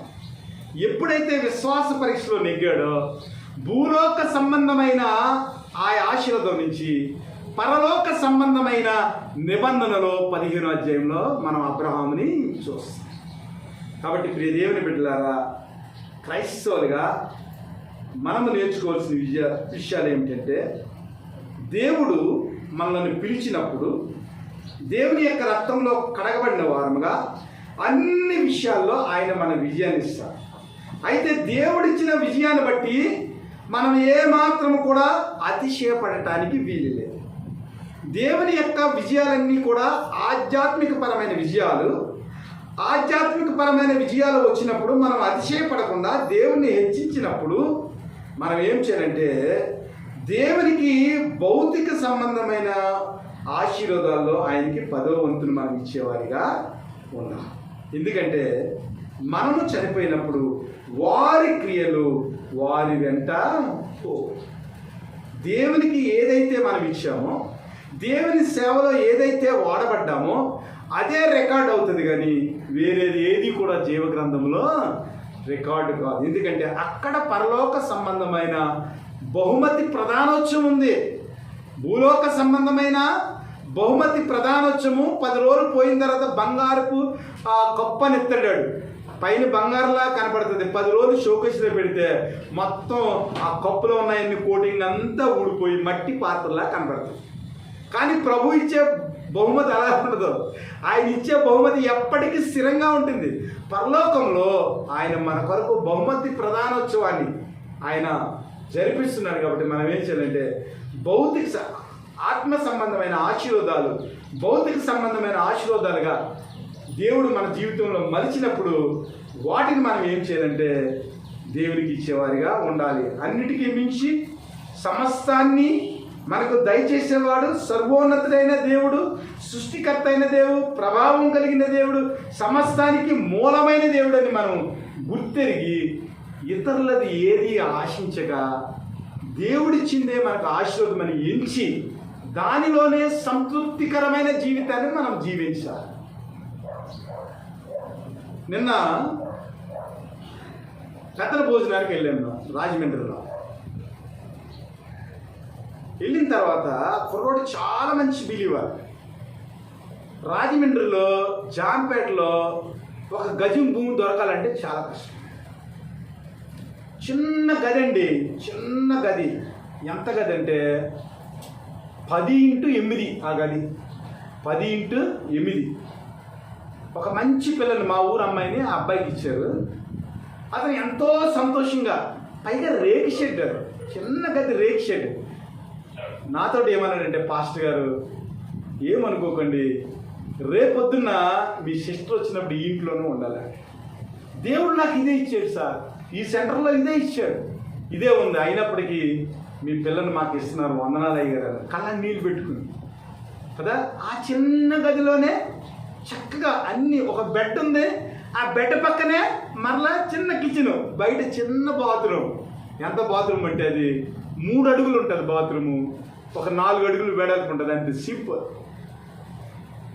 ఎప్పుడైతే విశ్వాస పరీక్షలో నెగ్గాడో భూలోక సంబంధమైన ఆ ఆశీర్వాదం నుంచి పరలోక సంబంధమైన నిబంధనలో 15వ అధ్యాయంలో మనం అబ్రహాముని చూస్తాం. కాబట్టి ప్రియ దేవుని బిడ్డలారా, క్రైస్తవులుగా మనము నేర్చుకోవాల్సిన విషయాలు ఏమిటంటే, దేవుడు మనల్ని పిలిచినప్పుడు దేవుని యొక్క రక్తంలో కడగబడిన వారముగా అన్ని విషయాల్లో ఆయన మన విజయాన్ని ఇస్తారు. అయితే దేవుడిచ్చిన విజయాన్ని బట్టి మనం ఏమాత్రము కూడా అతిశయపడటానికి వీలు లేదు. దేవుని యొక్క విజయాలన్నీ కూడా ఆధ్యాత్మికపరమైన విజయాలు. ఆధ్యాత్మికపరమైన విజయాలు వచ్చినప్పుడు మనం అతిశయపడకుండా దేవుణ్ణి హెచ్చించినప్పుడు మనం ఏం చేయాలంటే దేవునికి భౌతిక సంబంధమైన ఆశీర్వాదాల్లో ఆయనకి 10వ వంతును మనం ఇచ్చేవారిగా ఉన్నాం. ఎందుకంటే మనము చనిపోయినప్పుడు వారి క్రియలు వారి వెంట దేవునికి ఏదైతే మనం ఇచ్చామో, దేవుని సేవలో ఏదైతే వాడబడ్డామో అదే రికార్డ్ అవుతుంది, కానీ వేరేది ఏది కూడా జీవగ్రంథంలో రికార్డు కాదు. ఎందుకంటే అక్కడ పరలోక సంబంధమైన బహుమతి ప్రధానోత్సవం ఉంది. భూలోక సంబంధమైన బహుమతి ప్రధానోత్సవము 10 రోజులు పోయిన తర్వాత బంగారపు ఆ కప్పనెత్తాడు. పైన బంగారంలా కనపడుతుంది. 10 రోజులు షోకేస్లో పెడితే మొత్తం ఆ కప్పులో ఉన్న కోటింగ్ అంతా ఊడిపోయి మట్టి పాత్రలా కనపడుతుంది. కానీ ప్రభు ఇచ్చే బహుమతి అలా ఉండదు. ఆయన ఇచ్చే బహుమతి ఎప్పటికీ స్థిరంగా ఉంటుంది. పరలోకంలో ఆయన మన కొరకు బహుమతి ప్రధానోత్సవాన్ని ఆయన జరిపిస్తున్నాడు. కాబట్టి మనం ఏం చేయాలంటే ఆత్మ సంబంధమైన ఆశీర్వాదాలు, భౌతిక సంబంధమైన ఆశీర్వాదాలుగా దేవుడు మన జీవితంలో మలిచినప్పుడు వాటిని మనం ఏం చేయాలంటే దేవునికి ఇచ్చేవారిగా ఉండాలి. అన్నిటికీ మించి సమస్తాన్ని మనకు దయచేసేవాడు సర్వోన్నతుడైన దేవుడు, సృష్టికర్త అయిన దేవుడు, ప్రభావం కలిగిన దేవుడు, సమస్తానికి మూలమైన దేవుడు అని మనం గుర్తెరిగి ఇతరులది ఏది ఆశించగా దేవుడిచ్చిందే మనకు ఆశీర్వాదం అని ఎంచి దానిలోనే సంతృప్తికరమైన జీవితాన్ని మనం జీవించాలి. నిన్న కథల భోజనానికి వెళ్ళాము రాజమండ్రిలో. వెళ్ళిన తర్వాత కుర్రోడు చాలా మంచి బిలీవర్. రాజమండ్రిలో జాంపేటలో ఒక గజం భూమి దొరకాలంటే చాలా కష్టం. చిన్న గది అండి, చిన్న గది. ఎంత గది అంటే 10x8 ఆ గది. 10x8. ఒక మంచి పిల్లని మా ఊరు అమ్మాయిని ఆ అబ్బాయికి ఇచ్చారు. అతను ఎంతో సంతోషంగా, పైగా రేకు షెడ్, చిన్న గది రేకు షెడ్. నాతో ఏమన్నాడంటే, పాస్టర్ గారు ఏమనుకోకండి, రేపొద్దున్న మీ సిస్టర్ వచ్చినప్పుడు ఈ ఇంట్లోనే ఉండాలి. దేవుడు నాకు ఇదే ఇచ్చాడు సార్, ఈ సెంటర్లో ఇదే ఇచ్చాడు, ఇదే ఉంది. అయినప్పటికీ మీ పిల్లలు మాకు ఇస్తున్నారు, వందనాలు అయ్యారు. కళ్ళ నీళ్ళు పెట్టుకుని కదా. ఆ చిన్న గదిలోనే చక్కగా అన్నీ, ఒక బెడ్ ఉంది, ఆ బెడ్ పక్కనే మరలా చిన్న కిచెను, బయట చిన్న బాత్రూమ్. ఎంత బాత్రూమ్ అంటే అది 3 అడుగులు ఉంటుంది బాత్రూము, ఒక 4 అడుగులు వెడల్పు ఉంటుంది, అంతే సింపుల్.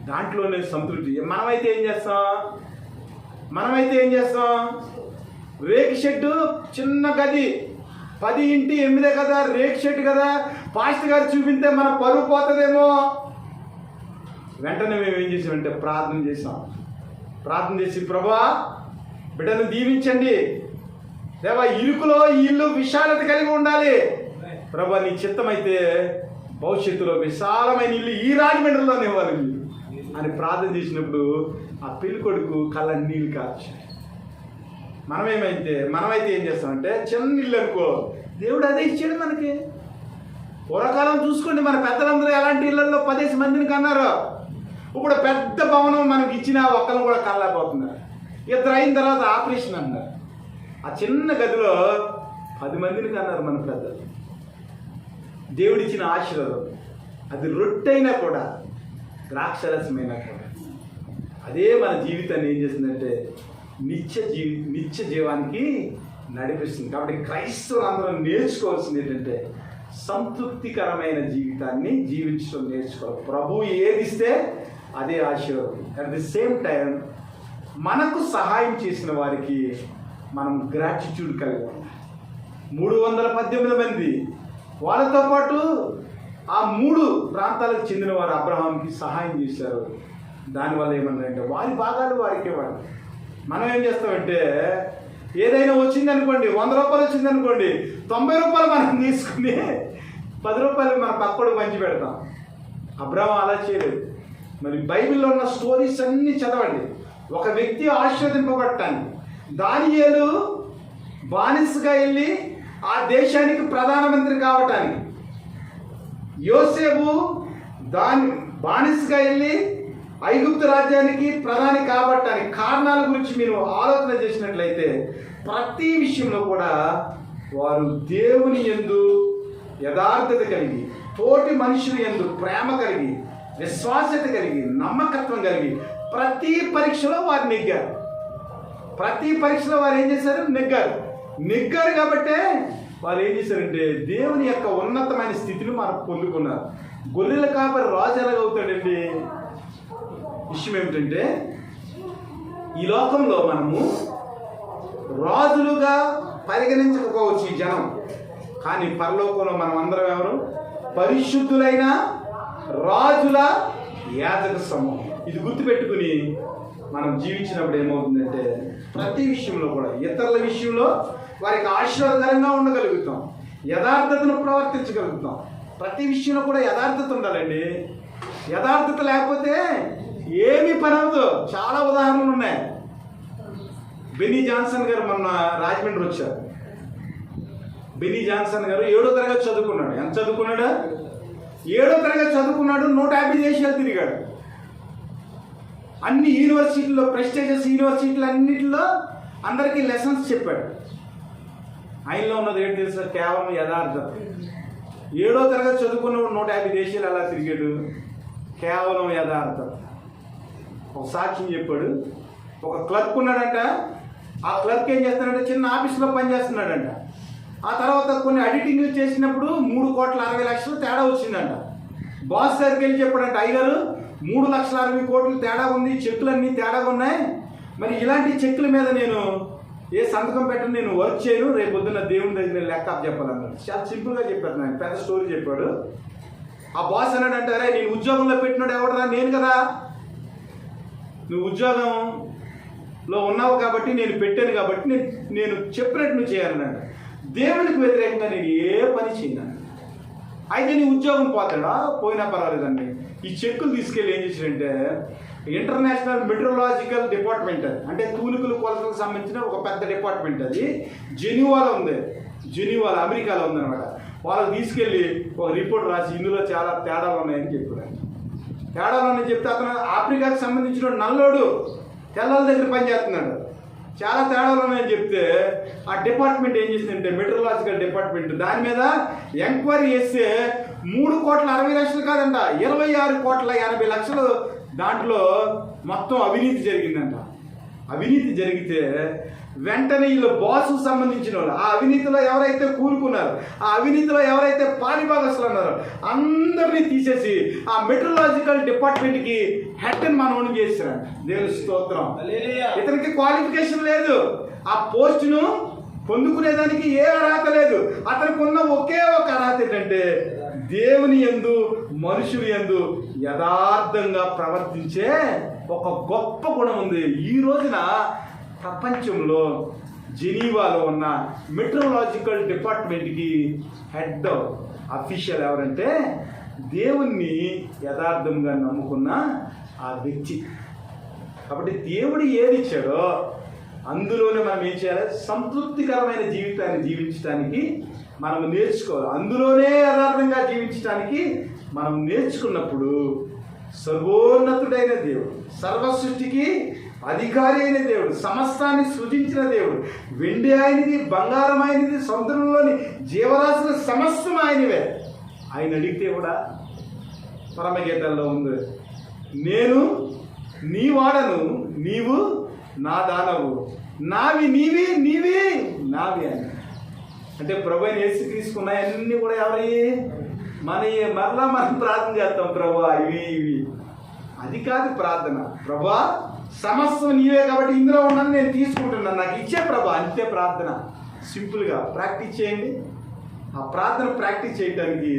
దాంట్లోనే సంతృప్తి. మనమైతే ఏం చేస్తాం, రేకు షెడ్, చిన్న గది, 10x8 కదా, రేకు షెడ్ కదా, పాస్టర్ గారు చూపిస్తే మన పరువు పోతుందేమో. వెంటనే మేము ఏం చేసామంటే ప్రార్థన చేసి, ప్రభువా బిడ్డను దీవించండి దేవా, ఇరుకులో ఈ ఇల్లు విశాలత కలిగి ఉండాలి ప్రభువా, నీ చిత్తమైతే భవిష్యత్తులో విశాలమైన ఇల్లు ఈ రాజమండ్రిలోనే ఇవ్వాలి అని ప్రార్థన చేసినప్పుడు ఆ పెళ్లి కొడుకు కళ్ళ నీళ్ళు కాచాడు. మనమైతే ఏం చేస్తామంటే, చిన్న ఇల్లు అనుకో, దేవుడు అదే ఇచ్చాడు మనకి. పూర్వకాలం చూసుకోండి, మన పెద్దలందరూ ఎలాంటి ఇళ్లలో 10 మందిని కన్నారు. ఇప్పుడు పెద్ద భవనం మనకి ఇచ్చిన ఒక్కరిని కూడా కనలేకపోతున్నారు. 2 అయిన తర్వాత ఆపరేషన్ అన్నారు. ఆ చిన్న గదిలో 10 మందిని కన్నారు మన పెద్దలు. దేవుడిచ్చిన ఆశీర్వాదం అది రొట్టెైనా కూడా, ద్రాక్షరసమైనా కూడా, అదే మన జీవితాన్ని ఏం చేస్తుందంటే నిత్య జీవానికి నడిపిస్తుంది. కాబట్టి క్రైస్తవులు అందరూ నేర్చుకోవాల్సింది ఏంటంటే సంతృప్తికరమైన జీవితాన్ని జీవించడం నేర్చుకోవాలి. ప్రభువు ఏదిస్తే అదే ఆశీర్వాదం. అట్ ది సేమ్ టైం మనకు సహాయం చేసిన వారికి మనం గ్రాటిట్యూడ్ కలిగి ఉండాలి. 318 మంది, వాళ్ళతో పాటు ఆ 3 ప్రాంతాలకు చెందిన వారు అబ్రహాంకి సహాయం చేశారు. దానివల్ల ఏమన్నారంటే వారి భాగాలు వారికే వాళ్ళు. మనం ఏం చేస్తామంటే, ఏదైనా వచ్చిందనుకోండి, 100 రూపాయలు వచ్చిందనుకోండి, 90 రూపాయలు మనం తీసుకుని 10 రూపాయలు మన పక్కడు పంచి పెడతాం. అబ్రహాం అలా చేయలేదు. మరి బైబిల్లో ఉన్న స్టోరీస్ అన్నీ చదవండి. ఒక వ్యక్తి ఆశీర్వదింపబడటానికి, దానియేలు బానిసగా వెళ్ళి ఆ దేశానికి ప్రధానమంత్రి కావటానికి, యోసేపు బానిసగా వెళ్ళి ఐగుప్తు రాజ్యానికి ప్రధాని కాబట్టానికి కారణాల గురించి మీరు ఆలోచన చేసినట్లయితే ప్రతి విషయంలో కూడా వారు దేవుని యందు యథార్థత కలిగి, తోటి మనుషుల యందు ప్రేమ కలిగి, విశ్వాసత కలిగి, నమ్మకత్వం కలిగి ప్రతి పరీక్షలో వారు నెగ్గారు. ప్రతి పరీక్షలో వారు ఏం చేశారు? నెగ్గారు. కాబట్టే వారు ఏం చేశారంటే దేవుని యొక్క ఉన్నతమైన స్థితిని మనం పొందుకున్నారు. గొర్రెల కాపరి రాజు ఎలాగవుతాడండి? విషయం ఏమిటంటే, ఈ లోకంలో మనము రాజులుగా పరిగణించకపోవచ్చు ఈ జనం, కానీ పరలోకంలో మనం అందరం ఎవరు? పరిశుద్ధులైన రాజుల యాజక సమూహం. ఇది గుర్తుపెట్టుకుని మనం జీవించినప్పుడు ఏమవుతుందంటే ప్రతి విషయంలో కూడా ఇతరుల విషయంలో వారికి ఆశీర్వాదకరంగా ఉండగలుగుతాం, యథార్థతను ప్రవర్తించగలుగుతాం. ప్రతి విషయంలో కూడా యథార్థత ఉండాలండి. యథార్థత లేకపోతే ఏమీ పని అవ్వదు. చాలా ఉదాహరణలు ఉన్నాయి. బెన్నీ జాన్సన్ గారు మొన్న రాజమండ్రి వచ్చారు. బెన్నీ జాన్సన్ గారు 7వ తరగతి చదువుకున్నాడు. ఎంత చదువుకున్నాడు? 7వ తరగతి చదువుకున్నాడు. 150 దేశాలు తిరిగాడు. అన్ని యూనివర్సిటీల్లో, ప్రెస్టీజియస్ యూనివర్సిటీలు అన్నింటిలో అందరికీ లెసన్స్ చెప్పాడు. ఆయనలో ఉన్నది ఏంటి తెలుసా? కేవలం యథార్థత. 7వ తరగతి చదువుకున్నప్పుడు 150 దేశాలు అలా తిరిగాడు. కేవలం యథార్థత. ఒక సాక్ష్యం చెప్పాడు. ఒక క్లర్క్ ఉన్నాడంట. ఆ క్లర్క్ ఏం చేస్తున్నాడంటే చిన్న ఆఫీస్లో పనిచేస్తున్నాడంట. ఆ తర్వాత కొన్ని ఎడిటింగ్లు చేసినప్పుడు 3,60,00,000 తేడా వచ్చిందంట. బాస్ దగ్గరికి వెళ్ళి చెప్పాడంట, అయ్యగారు 3,60,00,000 తేడా ఉంది, చెక్కులన్నీ తేడా ఉన్నాయి, మరి ఇలాంటి చెక్కుల మీద నేను ఏ సంతకం పెట్టను, నేను వర్క్ చేయను, రేపు పొద్దున్న దేవుని దగ్గర నేను లెక్క చెప్పాలన్నాడు. చాలా సింపుల్గా చెప్పాడు. నాకు పెద్ద స్టోరీ చెప్పాడు. ఆ బాస్ అన్నాడంటే, అరే నేను ఉద్యోగంలో పెట్టినాడు ఎవడరా? నేను కదా. నువ్వు ఉద్యోగంలో ఉన్నావు కాబట్టి, నేను పెట్టాను కాబట్టి నేను చెప్పినట్టు నువ్వు చేయాలన్నాడు. దేవునికి వ్యతిరేకంగా నేను ఏ పని చేయను. అయితే నీ ఉద్యోగం పోతాడా? పోయినా పర్వాలేదండి. ఈ చెక్కులు తీసుకెళ్ళి ఏం చేశాడంటే ఇంటర్నేషనల్ మెట్రోలాజికల్ డిపార్ట్మెంట్, అంటే తూనికలు కొలతలకు సంబంధించిన ఒక పెద్ద డిపార్ట్మెంట్, అది జెనీవాలో ఉంది. జెనీవాలో అమెరికాలో ఉందన్నమాట. వాళ్ళకి తీసుకెళ్ళి ఒక రిపోర్ట్ రాసి ఇందులో చాలా తేడాలు ఉన్నాయని చెప్పాడు. తేడాలు ఉన్నాయని చెప్తే అతను ఆఫ్రికాకి సంబంధించిన నల్లోడు తెల్లల దగ్గర పనిచేస్తున్నాడు. చాలా తేడాలు ఉన్నాయని చెప్తే ఆ డిపార్ట్మెంట్ ఏం చేసిందంటే మెట్రోలాజికల్ డిపార్ట్మెంట్ దాని మీద ఎంక్వైరీ చేస్తే 3,60,00,000 కాదంట, 26,80,00,000 దాంట్లో మొత్తం అవినీతి జరిగిందంట. అవినీతి జరిగితే వెంటనే వీళ్ళు బాసు సంబంధించిన వాళ్ళు, ఆ అవినీతిలో ఎవరైతే కూరుకున్నారో, ఆ అవినీతిలో ఎవరైతే పాలిభాగస్తులు ఉన్నారో అందరినీ తీసేసి ఆ మెట్రోలాజికల్ డిపార్ట్మెంట్కి హెడ్ అని మనోని చేశారంట. దేవుని స్తోత్రం. ఇతనికి క్వాలిఫికేషన్ లేదు, ఆ పోస్టును పొందుకునేదానికి ఏ అర్హత లేదు. అతనికి ఉన్న ఒకే ఒక అర్హత ఏంటంటే దేవుని యందు మనుషులు యందు యథార్థంగా ప్రవర్తించే ఒక గొప్ప గుణం ఉంది. ఈ రోజున ప్రపంచంలో జెనీవాలో ఉన్న మెట్రోలాజికల్ డిపార్ట్మెంట్కి హెడ్ అఫీషియల్ ఎవరంటే దేవుణ్ణి యథార్థంగా నమ్ముకున్న ఆ వ్యక్తి. కాబట్టి దేవుడు ఏది ఇచ్చాడో అందులోనే మనం ఏం చేయాలి? సంతృప్తికరమైన జీవితాన్ని జీవించడానికి మనం నేర్చుకోవాలి. అందులోనే యథార్థంగా జీవించడానికి మనం నేర్చుకున్నప్పుడు సర్వోన్నతుడైన దేవుడు, సర్వ సృష్టికి అధికారి అయిన దేవుడు, సమస్తాన్ని సృజించిన దేవుడు, వెండి ఆయనది, బంగారం ఆయనది, సముద్రంలోని జీవరాశుల సమస్తం ఆయనవే. ఆయన అడిగితే కూడా పరమగీతాల్లో ఉంది, నేను నీ వాడను, నీవు నా దానవు, నావి నీవి, నీవి నావి అని. అంటే ప్రభు అయిన యేసు తీసుకున్నాయన్నీ కూడా ఎవరయ్యి? మనయే. మరలా మనం ప్రార్థన చేస్తాం, ప్రభా ఇవి ఇవి. అది కాదు ప్రార్థన. ప్రభా సమస్తం నీవే కాబట్టి ఇందులో ఉన్నాను, నేను తీసుకుంటున్నాను, నాకు ఇచ్చే ప్రభా, అంతే ప్రార్థన. సింపుల్గా ప్రాక్టీస్ చేయండి. ఆ ప్రార్థన ప్రాక్టీస్ చేయడానికి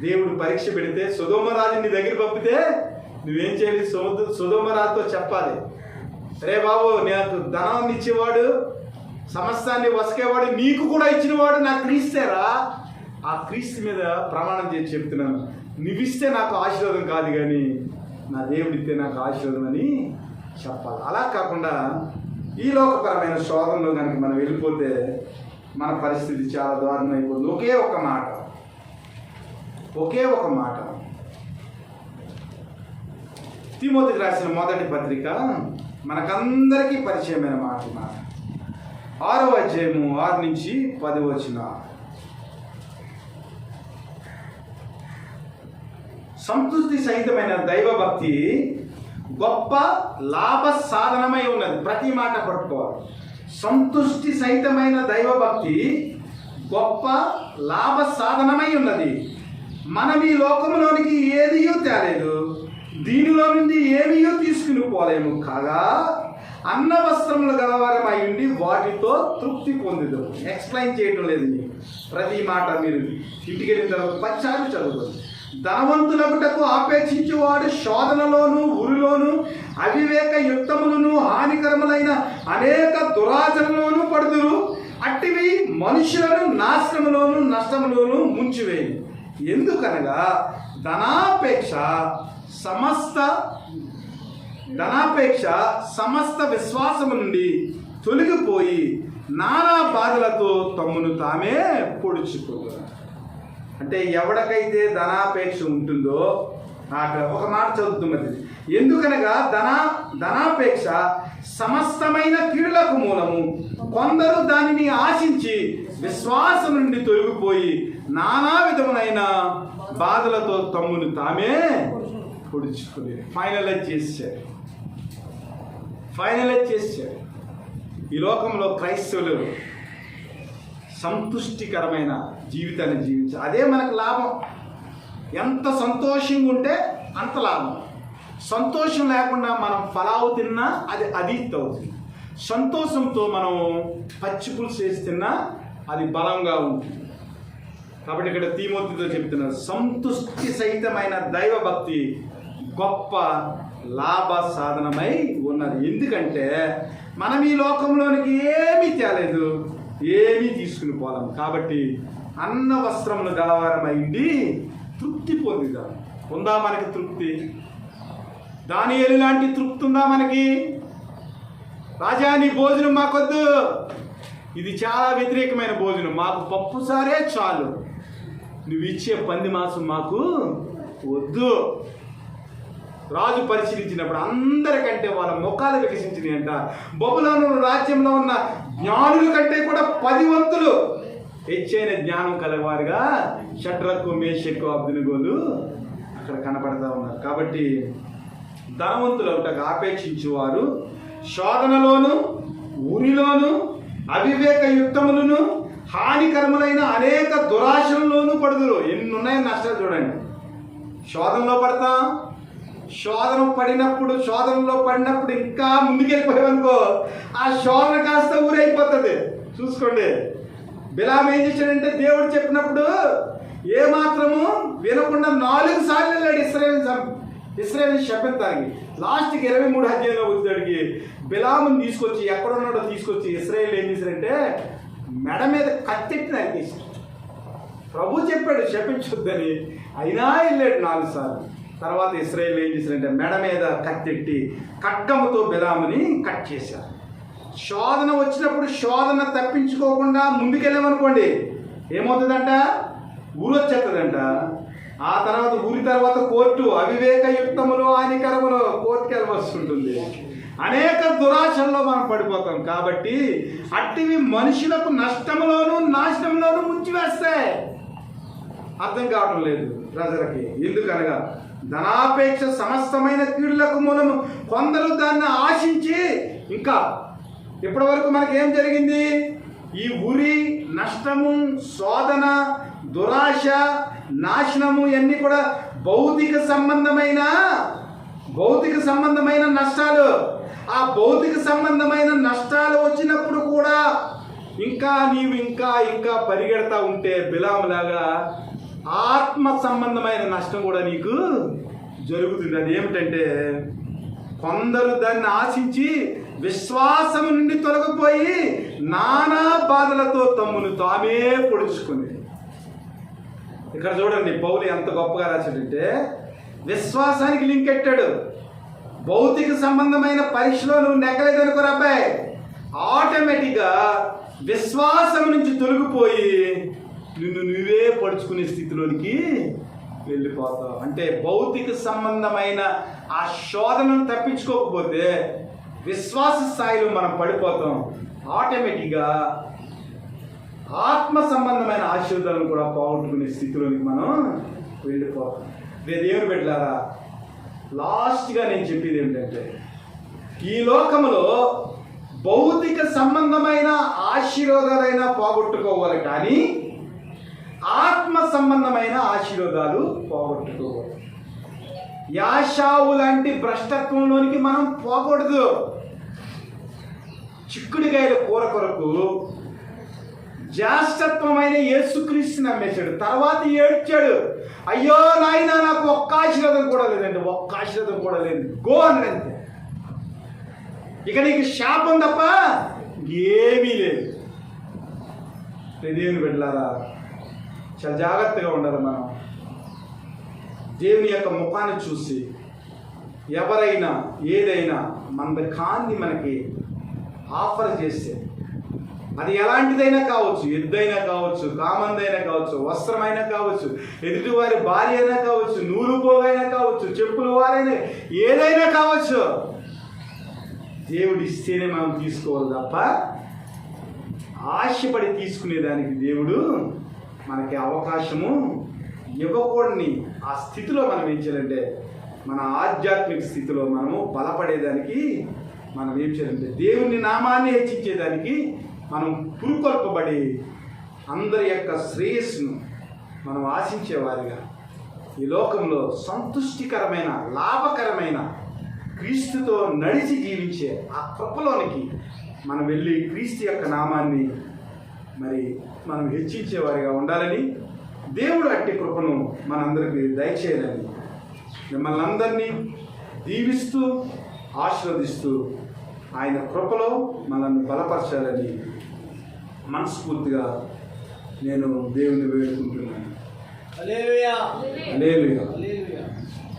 దేవుడు పరీక్ష పెడితే సొదొమ నీ దగ్గర పంపితే నువ్వేం చేయాలి? సొదొమ రాజుతో చెప్పాలి, రే బాబు నాకు ధనాన్ని ఇచ్చేవాడు, సమస్తాన్ని వసకేవాడు, నీకు కూడా ఇచ్చినవాడు నా క్రీస్తేరా. ఆ క్రీస్తు మీద ప్రమాణం చేసి చెప్తున్నాను, నువ్విస్తే నాకు ఆశీర్వాదం కాదు కానీ నా దేవుడిస్తే నాకు ఆశీర్వాదం అని చెప్పాలి. అలా కాకుండా ఈ లోకపరమైన శోధనలో కనుక మనం వెళ్ళిపోతే మన పరిస్థితి చాలా దారుణం అయిపోతుంది. ఒకే ఒక మాట తిమోతికి రాసిన మొదటి పత్రిక మనకందరికీ పరిచయమైన మాట 6వ అధ్యాయము 6 నుంచి 10 వచనం. సంతృప్తి సహితమైన దైవభక్తి గొప్ప లాభ సాధనమై ఉన్నది. ప్రతి మాట పట్టుకోవాలి. సంతృష్టి సహితమైన దైవభక్తి గొప్ప లాభ సాధనమై ఉన్నది. మనం ఈ లోకంలోనికి ఏదియూ తేలేదు, దీనిలో నుండి ఏమీయూ తీసుకుని పోలేము. కాగా అన్న వస్త్రములు గలవారమై ఉండి వాటితో తృప్తి పొందుదు. ఎక్స్ప్లెయిన్ చేయటం లేదు మీకు. ప్రతి మాట మీరు ఇంటికి వెళ్ళిన తర్వాత 10 సార్లు చదువుకోండి. ధనవంతులగుటకు ఆపేక్షించేవాడు శోధనలోను ఉరిలోను అవివేక యుక్తములను హానికరములైన అనేక దురాచరణలోను పడుదురు. అట్టివి మనుషులను నాశనములోను నష్టములోను ముంచివేయి. ఎందుకనగా ధనాపేక్ష సమస్త విశ్వాసము నుండి తొలగిపోయి నానా బాధలతో తమ్మును తామే పొడుచుకోరు. అంటే ఎవడికైతే ధనాపేక్ష ఉంటుందో అక్కడ ఒక మాట చదువుతున్నది. ఎందుకనగా ధనాపేక్ష సమస్తమైన కీడులకు మూలము. కొందరు దానిని ఆశించి విశ్వాసం నుండి తొలగిపోయి నానా విధములైన బాధలతో తమ్మును తామే పొడుచుకుని ఫైనలైజ్ చేశారు. ఈ లోకంలో క్రైస్తవులు సంతుష్టికరమైన జీవితాన్ని జీవించాలి. అదే మనకు లాభం. ఎంత సంతోషంగా ఉంటే అంత లాభం. సంతోషం లేకుండా మనం ఫలావు తిన్నా అది అదీత్ అవుతుంది. సంతోషంతో మనం పచ్చి పులుసు చేసి తిన్నా అది బలంగా ఉంటుంది. కాబట్టి ఇక్కడ తిమోతితో చెప్తున్నారు, సంతుష్టి సహితమైన దైవభక్తి గొప్ప లాభ సాధనమై ఉన్నది. ఎందుకంటే మనం ఈ లోకంలోనికి ఏమీ తేలేదు, ఏమీ తీసుకుని పోలేము. కాబట్టి అన్న వస్త్రములు గలవారమైంది తృప్తి పొందుదాం. ఉందా మనకి తృప్తి? దానియేలు లాంటి తృప్తి ఉందా మనకి? రాజా నీ భోజనం మాకొద్దు, ఇది చాలా వ్యతిరేకమైన భోజనం, మాకు పప్పు సారే చాలు, నువ్వు ఇచ్చే పంది మాంసం మాకు వద్దు. రాజు పరిశీలించినప్పుడు అందరికంటే వాళ్ళ ముఖాలు వికసించినాయి అంట. బబులోను రాజ్యంలో ఉన్న జ్ఞానుల కంటే కూడా 10 వంతులు హెచ్చైన జ్ఞానం కలవారుగా షడ్రకు మేషకు అబ్దెనగోలు అక్కడ కనపడతా ఉన్నారు. కాబట్టి ధనవంతులు ఒకటి ఆపేక్షించేవారు శోధనలోను ఉరిలోను అవివేక యుక్తములను హానికరములైన అనేక దురాశలలోనూ పడుదురు. ఎన్ని ఉన్నాయో నష్టాలు చూడండి. శోధనలో పడతాం, శోధనలో పడినప్పుడు ఇంకా ముందుకెళ్ళిపోయామనుకో ఆ శోధన కాస్త ఊరైపోతుంది. చూసుకోండి, బిలాము ఏం చేశాడంటే దేవుడు చెప్పినప్పుడు ఏమాత్రము వినకుండా 4 సార్లు వెళ్ళాడు ఇశ్రాయేలు శపించడానికి. లాస్ట్కి 23 అధ్యాయంలో వచ్చేటికి బిలాముని తీసుకొచ్చి ఎక్కడున్నాడో తీసుకొచ్చి ఇశ్రాయేలు ఏం చేశారంటే మెడ మీద కత్తెట్టి నరికేశారు. ప్రభు చెప్పాడు శపించొద్దని, అయినా వెళ్ళాడు 4 సార్లు. తర్వాత ఇశ్రాయేలు ఏం చేశారంటే మెడ మీద కత్తెట్టి ఖడ్గముతో బిలాముని కట్ చేశారు. శోధన వచ్చినప్పుడు శోధన తప్పించుకోకుండా ముందుకెళ్ళామనుకోండి ఏమవుతుందంట? ఊరు వచ్చేస్తుందంట. ఆ తర్వాత ఊరి తర్వాత కోర్టు, అవివేక యుక్తములు హానికరములు, కోర్టుకి వెళ్ళవలసి ఉంటుంది. అనేక దురాశల్లో మనం పడిపోతాం. కాబట్టి అట్టివి మనుషులకు నష్టములోను నాశనంలోనూ ముంచివేస్తాయి. అర్థం కావటం లేదు ప్రజలకి. ఎందుకనగా ధనాపేక్ష సమస్తమైన కీడులకు మూలము. కొందరు దాన్ని ఆశించి ఇంకా ఇప్పటి వరకు మనకేం జరిగింది? ఈ ఉరి, నష్టము, శోధన, దురాశ, నాశనము ఇవన్నీ కూడా భౌతిక సంబంధమైన నష్టాలు. ఆ భౌతిక సంబంధమైన నష్టాలు వచ్చినప్పుడు కూడా నీవు ఇంకా పరిగెడతా ఉంటే బిలాములాగా ఆత్మ సంబంధమైన నష్టం కూడా నీకు జరుగుతుంది. అది ఏమిటంటే కొందరు దాన్ని ఆశించి విశ్వాసము నుండి తొలగిపోయి నానా బాధలతో తమ్మును తామే పొడుచుకుని. ఇక్కడ చూడండి పౌలు ఎంత గొప్పగా రాశాడంటే విశ్వాసానికి లింక్ పెట్టాడు. భౌతిక సంబంధమైన పరీక్షలో నువ్వు నెగ్గలేదనుకోరు అబ్బాయి, ఆటోమేటిక్గా విశ్వాసం నుంచి తొలగిపోయి నిన్ను నువ్వే పడుచుకునే స్థితిలోనికి వెళ్ళిపోతావు. అంటే భౌతిక సంబంధమైన ఆ శోధనను తప్పించుకోకపోతే విశ్వాస స్థాయిలో మనం పడిపోతాం. ఆటోమేటిక్గా ఆత్మ సంబంధమైన ఆశీర్వాదాలను కూడా పోగొట్టుకునే స్థితిలోనికి మనం వెళ్ళిపోతాం. దేవుని బిడ్డలారా, లాస్ట్గా నేను చెప్పేది ఏంటంటే ఈ లోకంలో భౌతిక సంబంధమైన ఆశీర్వాదాలైనా పోగొట్టుకోవాలి, కానీ ఆత్మ సంబంధమైన ఆశీర్వాదాలు పోగొట్టుకోవాలి. యాషావు లాంటి భ్రష్టత్వంలోనికి మనం పోకూడదు. చిక్కుడుకాయల కూర కొరకు జ్యేష్ఠత్వమైన యేసుక్రీస్తు నమ్మేశాడు. తర్వాత ఏడ్చాడు, అయ్యో నాయన నాకు ఒక్క ఆశీర్వాదం కూడా లేదండి, ఒక్క ఆశీర్వాదం కూడా లేదు, గో అనంతే. ఇక నీకు శాపం తప్ప ఏమీ లేదు. దేవుని బిడ్డలారా, చాలా జాగ్రత్తగా ఉండాలి. మనం దేవుని యొక్క ముఖాన్ని చూసి ఎవరైనా ఏదైనా మన కాన్ని మనకి ఆఫర్ చేస్తే, అది ఎలాంటిదైనా కావచ్చు, ఎద్దైనా కావచ్చు, కామందైనా కావచ్చు, వస్త్రమైనా కావచ్చు, ఎదుటివారి భార్య అయినా కావచ్చు, నూలు పోగైనా కావచ్చు, చెప్పులు వారైనా, ఏదైనా కావచ్చు, దేవుడు ఇస్తేనే మనం తీసుకోవాలి తప్ప ఆశపడి తీసుకునేదానికి దేవుడు మనకి అవకాశము ఇవ్వకూడని ఆ స్థితిలో మనం ఏం చేయాలంటే, మన ఆధ్యాత్మిక స్థితిలో మనము బలపడేదానికి మనం ఏం చేయాలంటే, దేవుని నామాన్ని హెచ్చించేదానికి మనం పురుకొల్పబడి అందరి యొక్క శ్రేయస్సును మనం ఆశించేవారిగా ఈ లోకంలో సంతుష్టికరమైన లాభకరమైన క్రీస్తుతో నడిచి జీవించే ఆ కృపలోనికి మనం వెళ్ళి క్రీస్తు యొక్క నామాన్ని మరి మనం హెచ్చించేవారిగా ఉండాలని దేవుడు అట్టి కృపను మనందరికీ దయచేయాలని మిమ్మల్ని అందరినీ దీవిస్తూ ఆశీర్వదిస్తూ ఆయన కృపలో మనల్ని బలపరచాలని మనస్ఫూర్తిగా నేను దేవుని వేడుకుంటున్నాను. హల్లెలూయా.